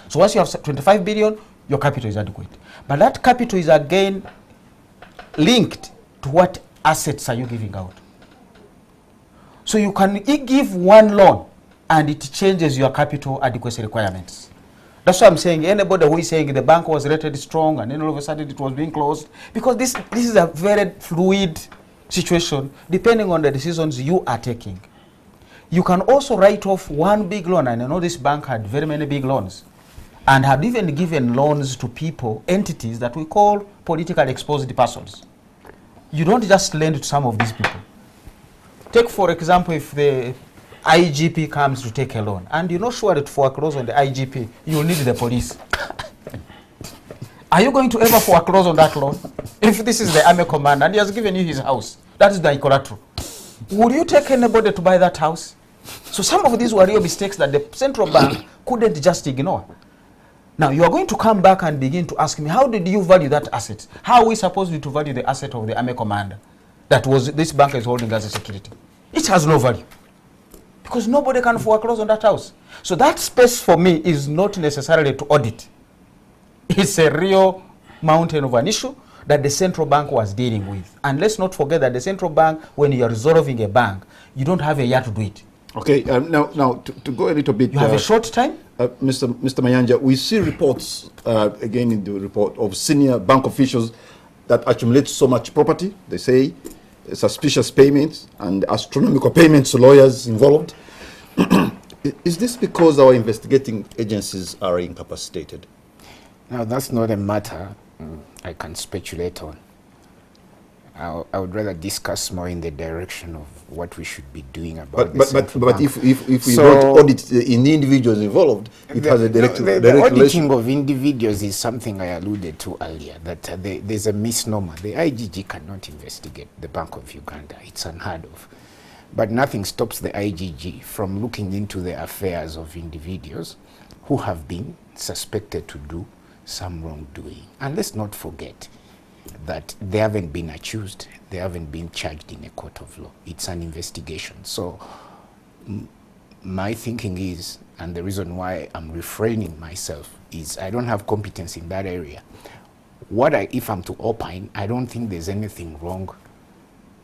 So once you have 25 billion, your capital is adequate. But that capital is again linked to what assets are you giving out. So you can give one loan and it changes your capital adequacy requirements. That's why I'm saying anybody who is saying the bank was rated strong and then all of a sudden it was being closed, because this is a very fluid situation depending on the decisions you are taking. You can also write off one big loan, and I know this bank had very many big loans and had even given loans to people, entities that we call politically exposed persons. You don't just lend to some of these people. Take, for example, if the IGP comes to take a loan, and you're not sure that to foreclose on the IGP, you'll need the police. Are you going to ever foreclose on that loan? If this is the army commander and he has given you his house, that is the collateral. Would you take anybody to buy that house? So some of these were real mistakes that the central bank couldn't just ignore. Now you are going to come back and begin to ask me, how did you value that asset? How are we supposed to value the asset of the army commander that was this bank is holding as a security? It has no value, because nobody can foreclose on that house. So that space for me is not necessarily to audit. It's a real mountain of an issue that the central bank was dealing with. And let's not forget that the central bank, when you are resolving a bank, you don't have a year to do it. Okay, now to go a little bit... You have a short time? Mr. Mayanja, we see reports, again in the report, of senior bank officials that accumulate so much property, they say, suspicious payments and astronomical payments to lawyers involved. Is this because our investigating agencies are incapacitated? Now, that's not a matter I can speculate on. I would rather discuss more in the direction of what we should be doing about But if we So don't audit in the individuals involved, it has a direct the relation. auditing of individuals is something I alluded to earlier, that there's a misnomer. The IGG cannot investigate the Bank of Uganda. It's unheard of. But nothing stops the IGG from looking into the affairs of individuals who have been suspected to do some wrongdoing. And let's not forget that they haven't been accused, they haven't been charged in a court of law. It's an investigation. So my thinking is, and the reason why I'm refraining myself is I don't have competence in that area. If I'm to opine, I don't think there's anything wrong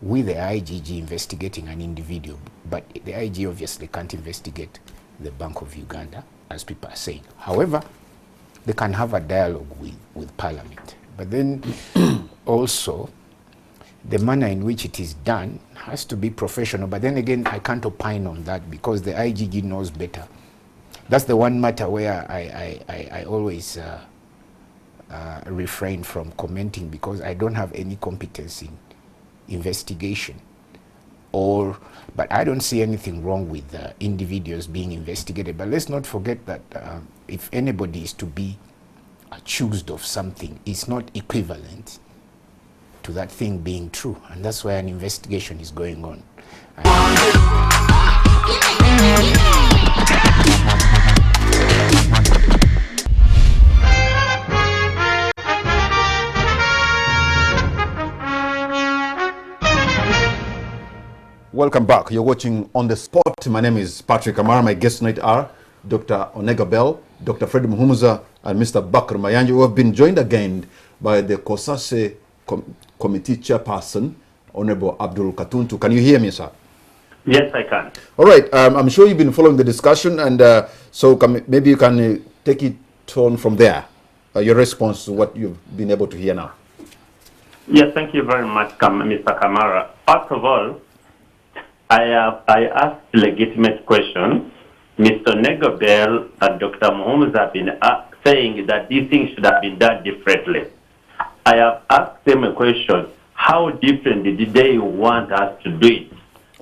with the IGG investigating an individual, but the IG obviously can't investigate the Bank of Uganda, as people are saying. However, they can have a dialogue with Parliament. But then also, the manner in which it is done has to be professional. But then again, I can't opine on that because the IGG knows better. That's the one matter where I always refrain from commenting because I don't have any competence in investigation. But I don't see anything wrong with individuals being investigated. But let's not forget that if anybody is to be accused of something, it's not equivalent to that thing being true, and that's why an investigation is going on. Welcome back. You're watching On the Spot. My name is Patrick Amara. My guests tonight are Dr. Onega Bell, Dr. Fred Muhumuza, and Mr. Bakr Mayanji, who have been joined again by the COSASE Committee Chairperson, Honorable Abdul Katuntu. Can you hear me, sir? Yes, I can. All right. I'm sure you've been following the discussion, and maybe you can take it on from there, your response to what you've been able to hear now. Yes, thank you very much, Mr. Kamara. First of all, I asked legitimate questions. Mr. Negobel and Dr. Muhumuza have been saying that these things should have been done differently. I have asked them a question: how different did they want us to do it?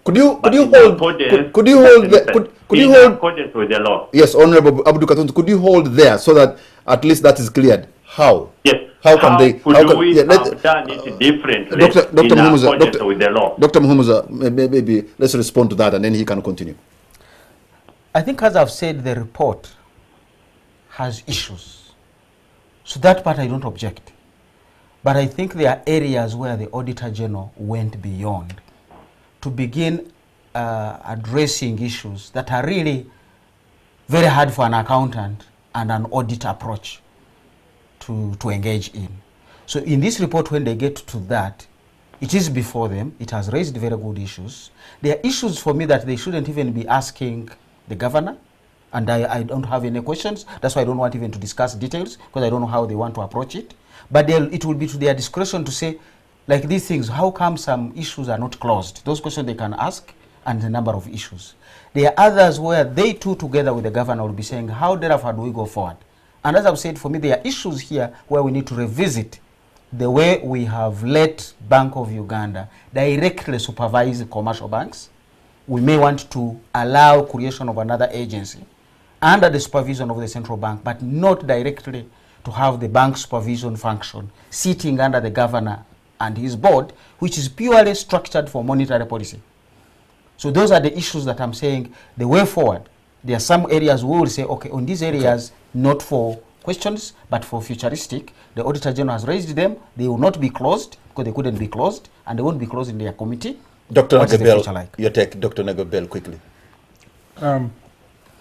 Could you hold accordance with the law? Yes, Honorable Abdul Katuntu, could you hold there so that at least that is cleared? How? Yes. How can they? Could we have done it differently Dr. Muhumuza, accordance with the law? Dr. Muhumuza, maybe let's respond to that and then he can continue. I think, as I've said, the report has issues. So that part I don't object. But I think there are areas where the Auditor General went beyond to begin addressing issues that are really very hard for an accountant and an audit approach to engage in. So in this report, when they get to that, it is before them. It has raised very good issues. There are issues for me that they shouldn't even be asking the governor, and I don't have any questions. That's why I don't want even to discuss details, because I don't know how they want to approach it. But it will be to their discretion to say, like these things, how come some issues are not closed? Those questions they can ask, and the number of issues. There are others where they too, together with the governor, will be saying, how therefore do we go forward? And as I've said, for me, there are issues here where we need to revisit the way we have let Bank of Uganda directly supervise commercial banks. We may want to allow creation of another agency under the supervision of the central bank, but not directly to have the bank supervision function sitting under the governor and his board, which is purely structured for monetary policy. So those are the issues that I'm saying, the way forward. There are some areas we will say, okay, on these areas, not for questions, but for futuristic. The Auditor General has raised them. They will not be closed, because they couldn't be closed, and they won't be closed in their committee. Dr. What is the future Negobel, like? your take, Dr. Negobel, quickly.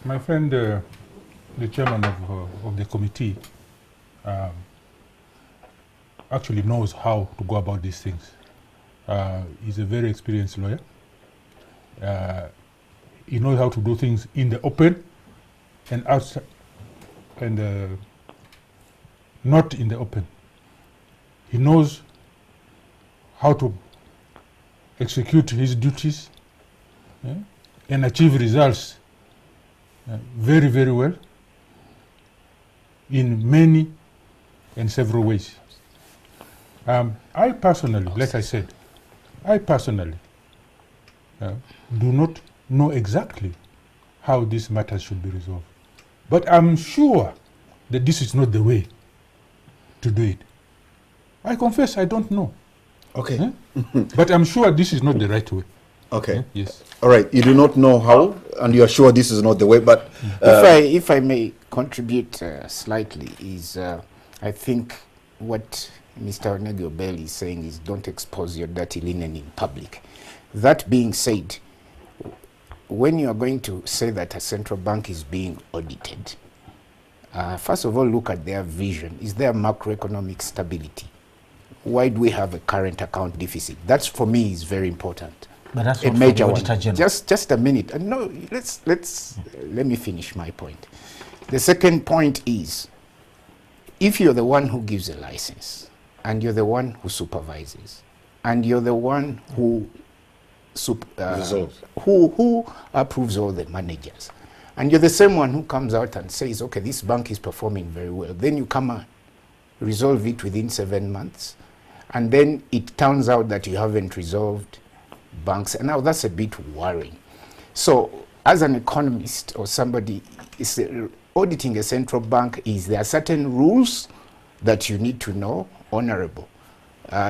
My friend, the chairman of the committee, actually knows how to go about these things. He's a very experienced lawyer. He knows how to do things in the open and outside, and not in the open. He knows how to execute his duties and achieve results very, very well in many and several ways. I personally, like I said, I personally do not know exactly how these matters should be resolved. But I'm sure that this is not the way to do it. I confess I don't know. Okay. But I'm sure this is not the right way. Okay. Yes. All right. You do not know how, and you are sure this is not the way. But if I may contribute slightly, is I think what Mr. Onegobel is saying is don't expose your dirty linen in public. That being said, when you are going to say that a central bank is being audited, first of all, look at their vision. Is there macroeconomic stability? Why do we have a current account deficit? That's, for me, is very important. But that's A not major for the one. Auditor General. Just a minute. No, let me finish my point. The second point is, if you're the one who gives a license, and you're the one who supervises, and you're the one who who approves all the managers, and you're the same one who comes out and says, okay, this bank is performing very well, then you come and resolve it within 7 months, and then it turns out that you haven't resolved banks, and now that's a bit worrying. So as an economist or somebody is auditing a central bank, is there certain rules that you need to know? Honorable,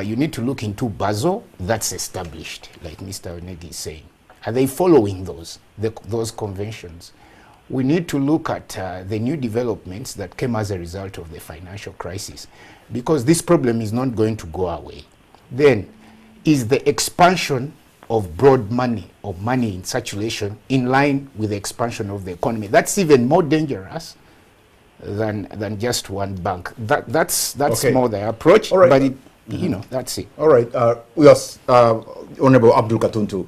you need to look into Basel. That's established, like Mr. Onegi is saying. Are they following those conventions? We need to look at the new developments that came as a result of the financial crisis, because this problem is not going to go away. Then, is the expansion of broad money or money in circulation in line with the expansion of the economy? That's even more dangerous than just one bank. That's Okay. more the approach. All right. But you know, that's it. all right. Yes, Honorable Abdul Katuntu.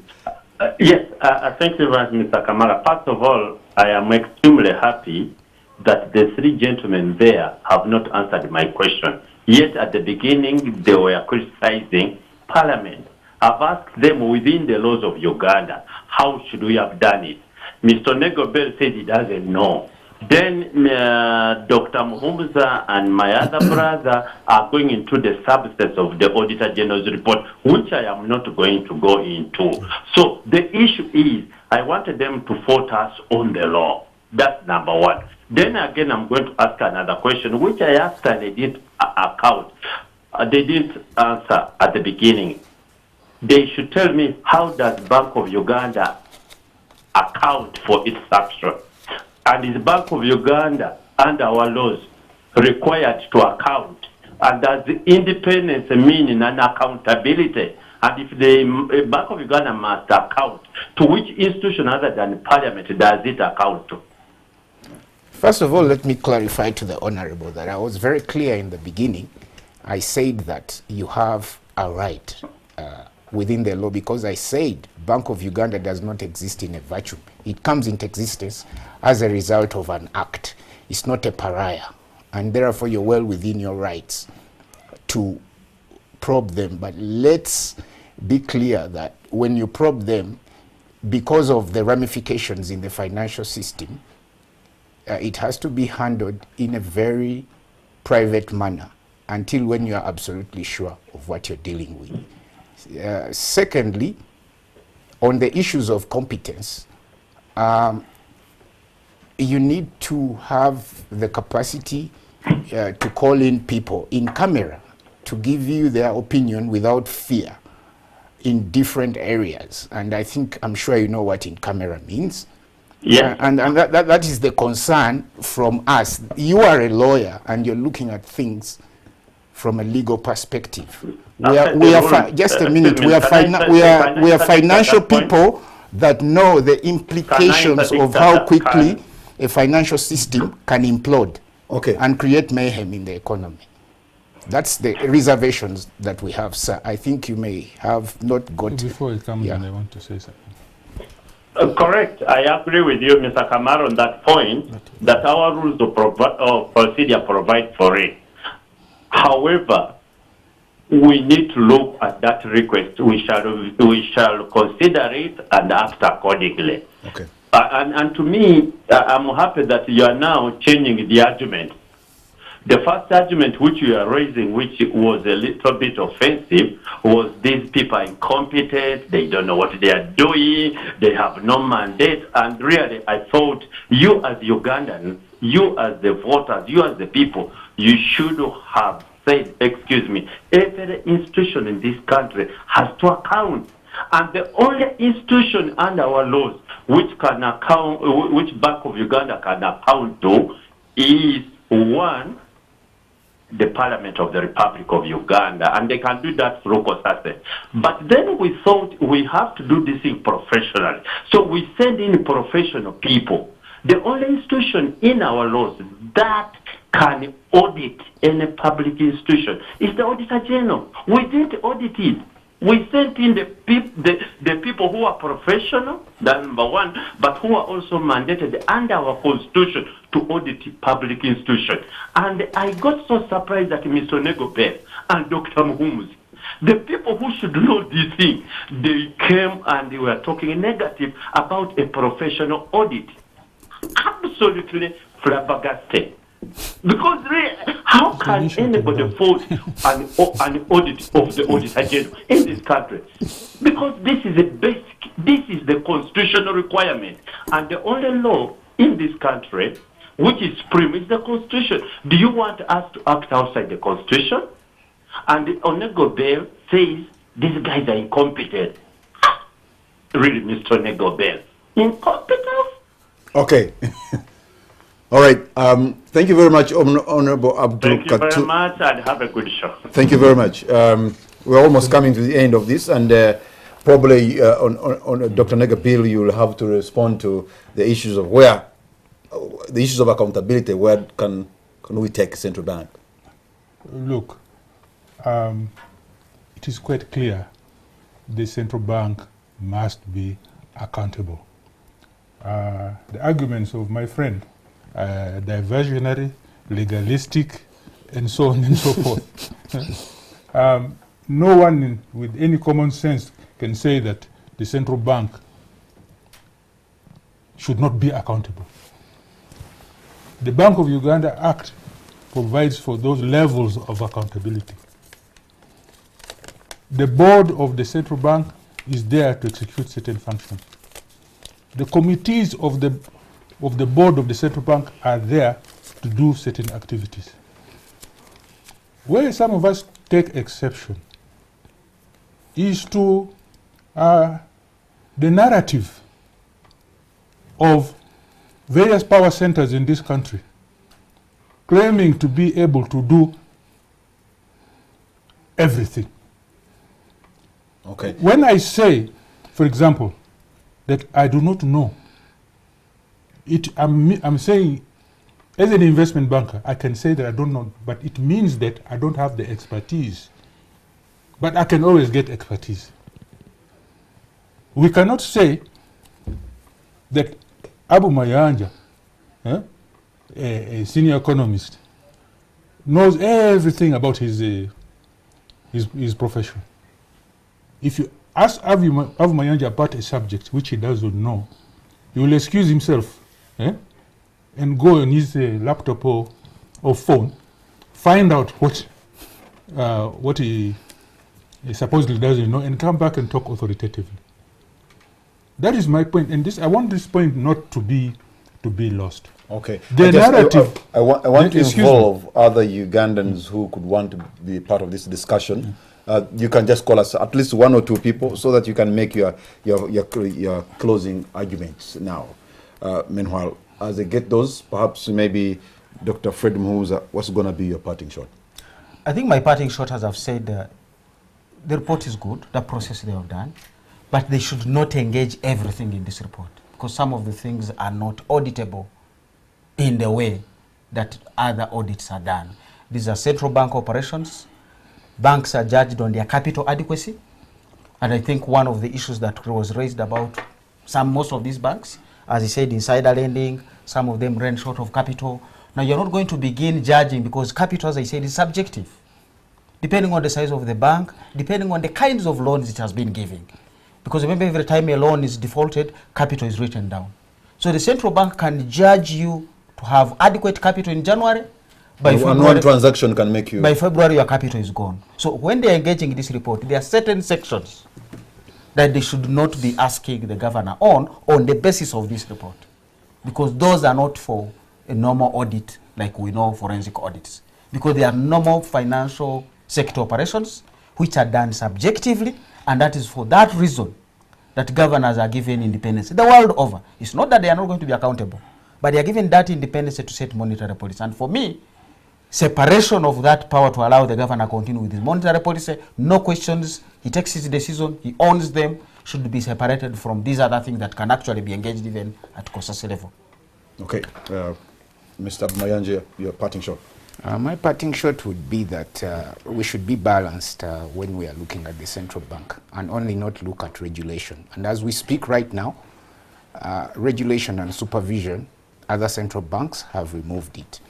Yes, thank you very much, Mr. Kamara. First of all, I am extremely happy that the three gentlemen there have not answered my question. Yet at the beginning, they were criticizing Parliament. I've asked them within the laws of Uganda, how should we have done it? Mr. Negobel said he doesn't know. Then Dr. Muhumuza and my other brother are going into the substance of the Auditor General's report, which I am not going to go into. So the issue is, I wanted them to fault us on the law. That's number one. Then again, I'm going to ask another question, which I asked and they didn't account. They didn't answer at the beginning. They should tell me, how does Bank of Uganda account for its structure? And is Bank of Uganda, under our laws, required to account? And does independence mean an accountability? And if the Bank of Uganda must account, to which institution other than Parliament does it account to? First of all, let me clarify to the Honorable that I was very clear in the beginning. I said that you have a right within the law, because I said Bank of Uganda does not exist in a vacuum. It comes into existence as a result of an act. It's not a pariah, and therefore you're well within your rights to probe them. But let's be clear that when you probe them, because of the ramifications in the financial system, it has to be handled in a very private manner until when you are absolutely sure of what you're dealing with. Secondly, on the issues of competence, you need to have the capacity to call in people in camera to give you their opinion without fear in different areas. And I think, I'm sure you know what in camera means. Yeah. And that is the concern from us. You are a lawyer and you're looking at things from a legal perspective. Just a minute. We are financial people that know the implications of how quickly a financial system can implode and create mayhem in the economy. That's the reservations that we have, sir. I think you may have not got... Before it comes in, I want to say something. Correct. I agree with you, Mr. Kamara, on that point, that our rules of procedure provide for it. However, we need to look at that request. We shall consider it and act accordingly. Okay. And to me, I'm happy that you are now changing the argument. The first argument which you are raising, which was a little bit offensive, was these people are incompetent, they don't know what they are doing, they have no mandate, and really I thought you as Ugandans, you as the voters, you as the people, you should have said, excuse me, every institution in this country has to account. And the only institution under our laws which can account, which Bank of Uganda can account to is one, the Parliament of the Republic of Uganda, and they can do that through COSATE. But then we thought we have to do this thing professionally. So we send in professional people. The only institution in our laws that can audit any public institution is the Auditor General. We didn't audit it. We sent in the people who are professional, that's number one, but who are also mandated under our constitution to audit public institutions. And I got so surprised that Mr. Negobel and Dr. Muhumuzi, the people who should know this thing, they came and they were talking negative about a professional audit. Absolutely flabbergasted. Because how can anybody fault an audit of the Auditor General in this country? Because this is a basic, this is the constitutional requirement. And the only law in this country, which is supreme, is the Constitution. Do you want us to act outside the Constitution? And Onego Bell says these guys are incompetent. Really, Mr. Onego Bell, incompetence? Okay. All right. Thank you very much, Honorable Abdul. Thank you very much, and have a good show. Thank you very much. We're almost coming to the end of this, and probably on Dr. Negabil, you will have to respond to the issues of the issues of accountability. Where can we take central bank? Look, it is quite clear the central bank must be accountable. The arguments of my friend, diversionary, legalistic, and so on and so forth. No one with any common sense can say that the central bank should not be accountable. The Bank of Uganda Act provides for those levels of accountability. The board of the central bank is there to execute certain functions. The committees of the board of the central bank are there to do certain activities. Where some of us take exception is to the narrative of various power centers in this country claiming to be able to do everything. Okay. When I say, for example, that I do not know, I'm saying, as an investment banker, I can say that I don't know, but it means that I don't have the expertise. But I can always get expertise. We cannot say that Abu Mayanja, a senior economist, knows everything about his profession. If you ask Abu Mayanja about a subject which he doesn't know, he will excuse himself and go on his laptop or phone, find out what he supposedly doesn't know, and come back and talk authoritatively. That is my point, and I want this point not to be lost. Okay. The narrative. I want to involve other Ugandans who could want to be part of this discussion. You can just call us at least one or two people so that you can make your closing arguments now. Meanwhile, as they get those, perhaps maybe Dr. Fred Muhuza, what's going to be your parting shot? I think my parting shot, as I've said, the report is good, the process they have done, but they should not engage everything in this report because some of the things are not auditable in the way that other audits are done. These are central bank operations. Banks are judged on their capital adequacy. And I think one of the issues that was raised about most of these banks, as he said, insider lending, some of them ran short of capital. Now you're not going to begin judging because capital, as I said, is subjective. Depending on the size of the bank, depending on the kinds of loans it has been giving. Because remember, every time a loan is defaulted, capital is written down. So the central bank can judge you to have adequate capital in January, By And February, one transaction can make you... by February, your capital is gone. So when they are engaging in this report, there are certain sections that they should not be asking the governor on the basis of this report. Because those are not for a normal audit like we know forensic audits. Because they are normal financial sector operations which are done subjectively, and that is for that reason that governors are given independence the world over. It's not that they are not going to be accountable, but they are given that independence to set monetary policy. And for me, separation of that power to allow the governor to continue with his monetary policy, no questions, he takes his decision, he owns them, should be separated from these other things that can actually be engaged even at COSAS level. Okay. Mr. Mayanje, your parting shot. My parting shot would be that we should be balanced when we are looking at the central bank and only not look at regulation. And as we speak right now, regulation and supervision, other central banks have removed it.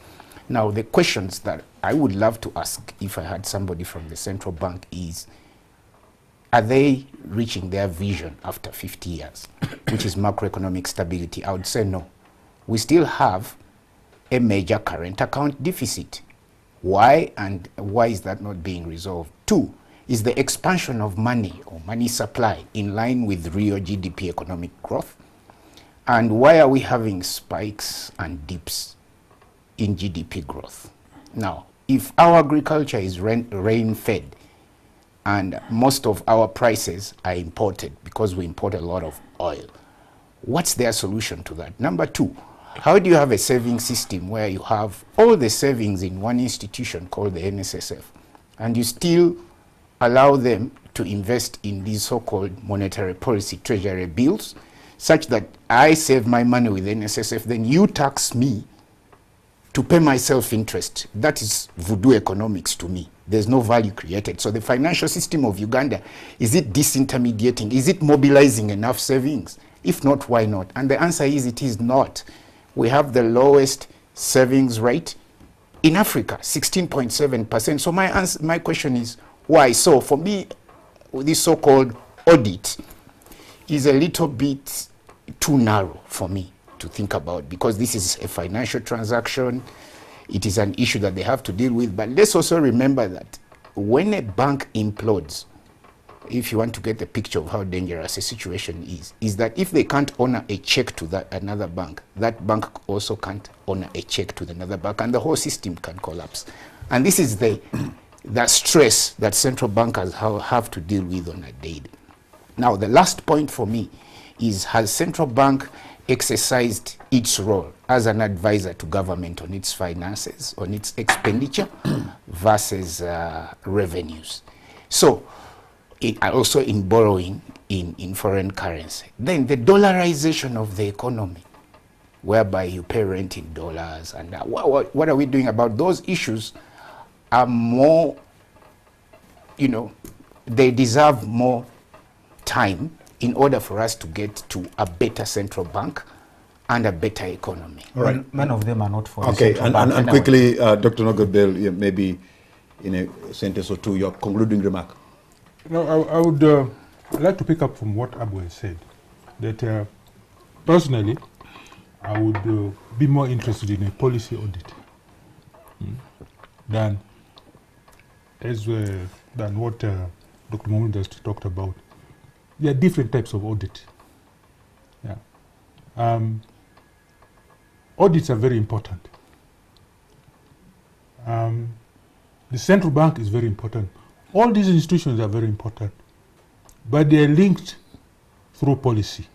Now, the questions that I would love to ask if I had somebody from the central bank is, are they reaching their vision after 50 years, which is macroeconomic stability? I would say no. We still have a major current account deficit. Why, and why is that not being resolved? 2, is the expansion of money or money supply in line with real GDP economic growth? And why are we having spikes and dips in GDP growth? Now, if our agriculture is rain-fed and most of our prices are imported because we import a lot of oil, what's their solution to that? Number 2, how do you have a saving system where you have all the savings in one institution called the NSSF, and you still allow them to invest in these so-called monetary policy treasury bills, such that I save my money with NSSF, then you tax me to pay myself interest? That is voodoo economics to me. There's no value created. So the financial system of Uganda, is it disintermediating? Is it mobilizing enough savings? If not, why not? And the answer is it is not. We have the lowest savings rate in Africa, 16.7%. So my question is, why? So for me, this so-called audit is a little bit too narrow for me to think about, because this is a financial transaction. It is an issue that they have to deal with. But let's also remember that when a bank implodes, if you want to get the picture of how dangerous a situation is that if they can't honor a check to that another bank, that bank also can't honor a check to another bank, and the whole system can collapse. And this is the stress that central bankers have to deal with on a daily. Now, the last point for me is, has central bank exercised its role as an advisor to government on its finances, on its expenditure versus revenues? So, also in borrowing in foreign currency. Then the dollarization of the economy, whereby you pay rent in dollars, and what are we doing about those issues? Are more, they deserve more time in order for us to get to a better central bank and a better economy. All right. Many of them are not for Okay, the central bank and anyway. quickly, Dr. Nogobel, maybe in a sentence or two, your concluding remark. No, I would like to pick up from what Abu has said, that personally, I would be more interested in a policy audit than what Dr. Mohamed has talked about. There are different types of audit. Yeah. Audits are very important. The central bank is very important. All these institutions are very important, but they are linked through policy.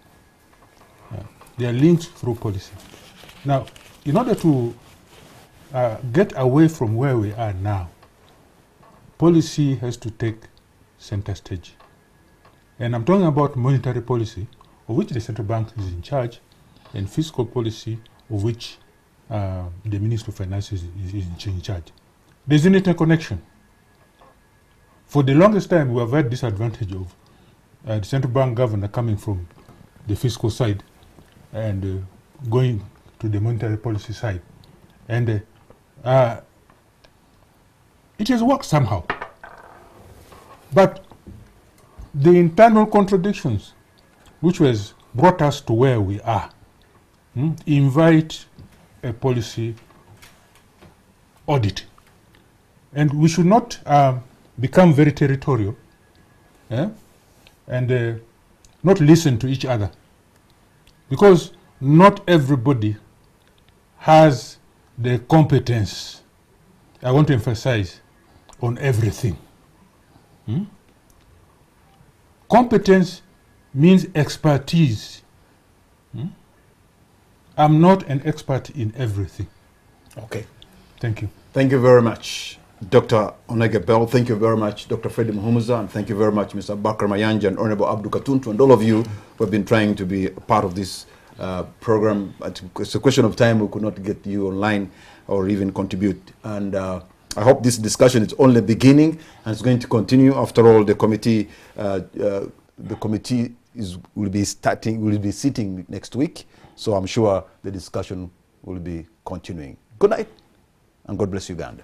They are linked through policy. Now, in order to get away from where we are now, policy has to take center stage. And I'm talking about monetary policy, of which the central bank is in charge, and fiscal policy, of which the Minister of Finance is in charge. There's an interconnection. For the longest time, we have had this advantage of the central bank governor coming from the fiscal side and going to the monetary policy side. And it has worked somehow. But the internal contradictions, which has brought us to where we are, invite a policy audit. And we should not become very territorial and not listen to each other, because not everybody has the competence, I want to emphasize, on everything. Competence means expertise. I'm not an expert in everything. Okay. Thank you. Thank you very much, Dr. Onege Bell. Thank you very much, Dr. Freddie Muhumuza, and thank you very much, Mr. Bakar Mayanja and Honorable Abdul Katuntu, and all of you who have been trying to be a part of this program. It's a question of time. We could not get you online or even contribute. And I hope this discussion is only beginning, and it's going to continue. After all, the committee will be sitting next week. So I'm sure the discussion will be continuing. Good night, and God bless Uganda.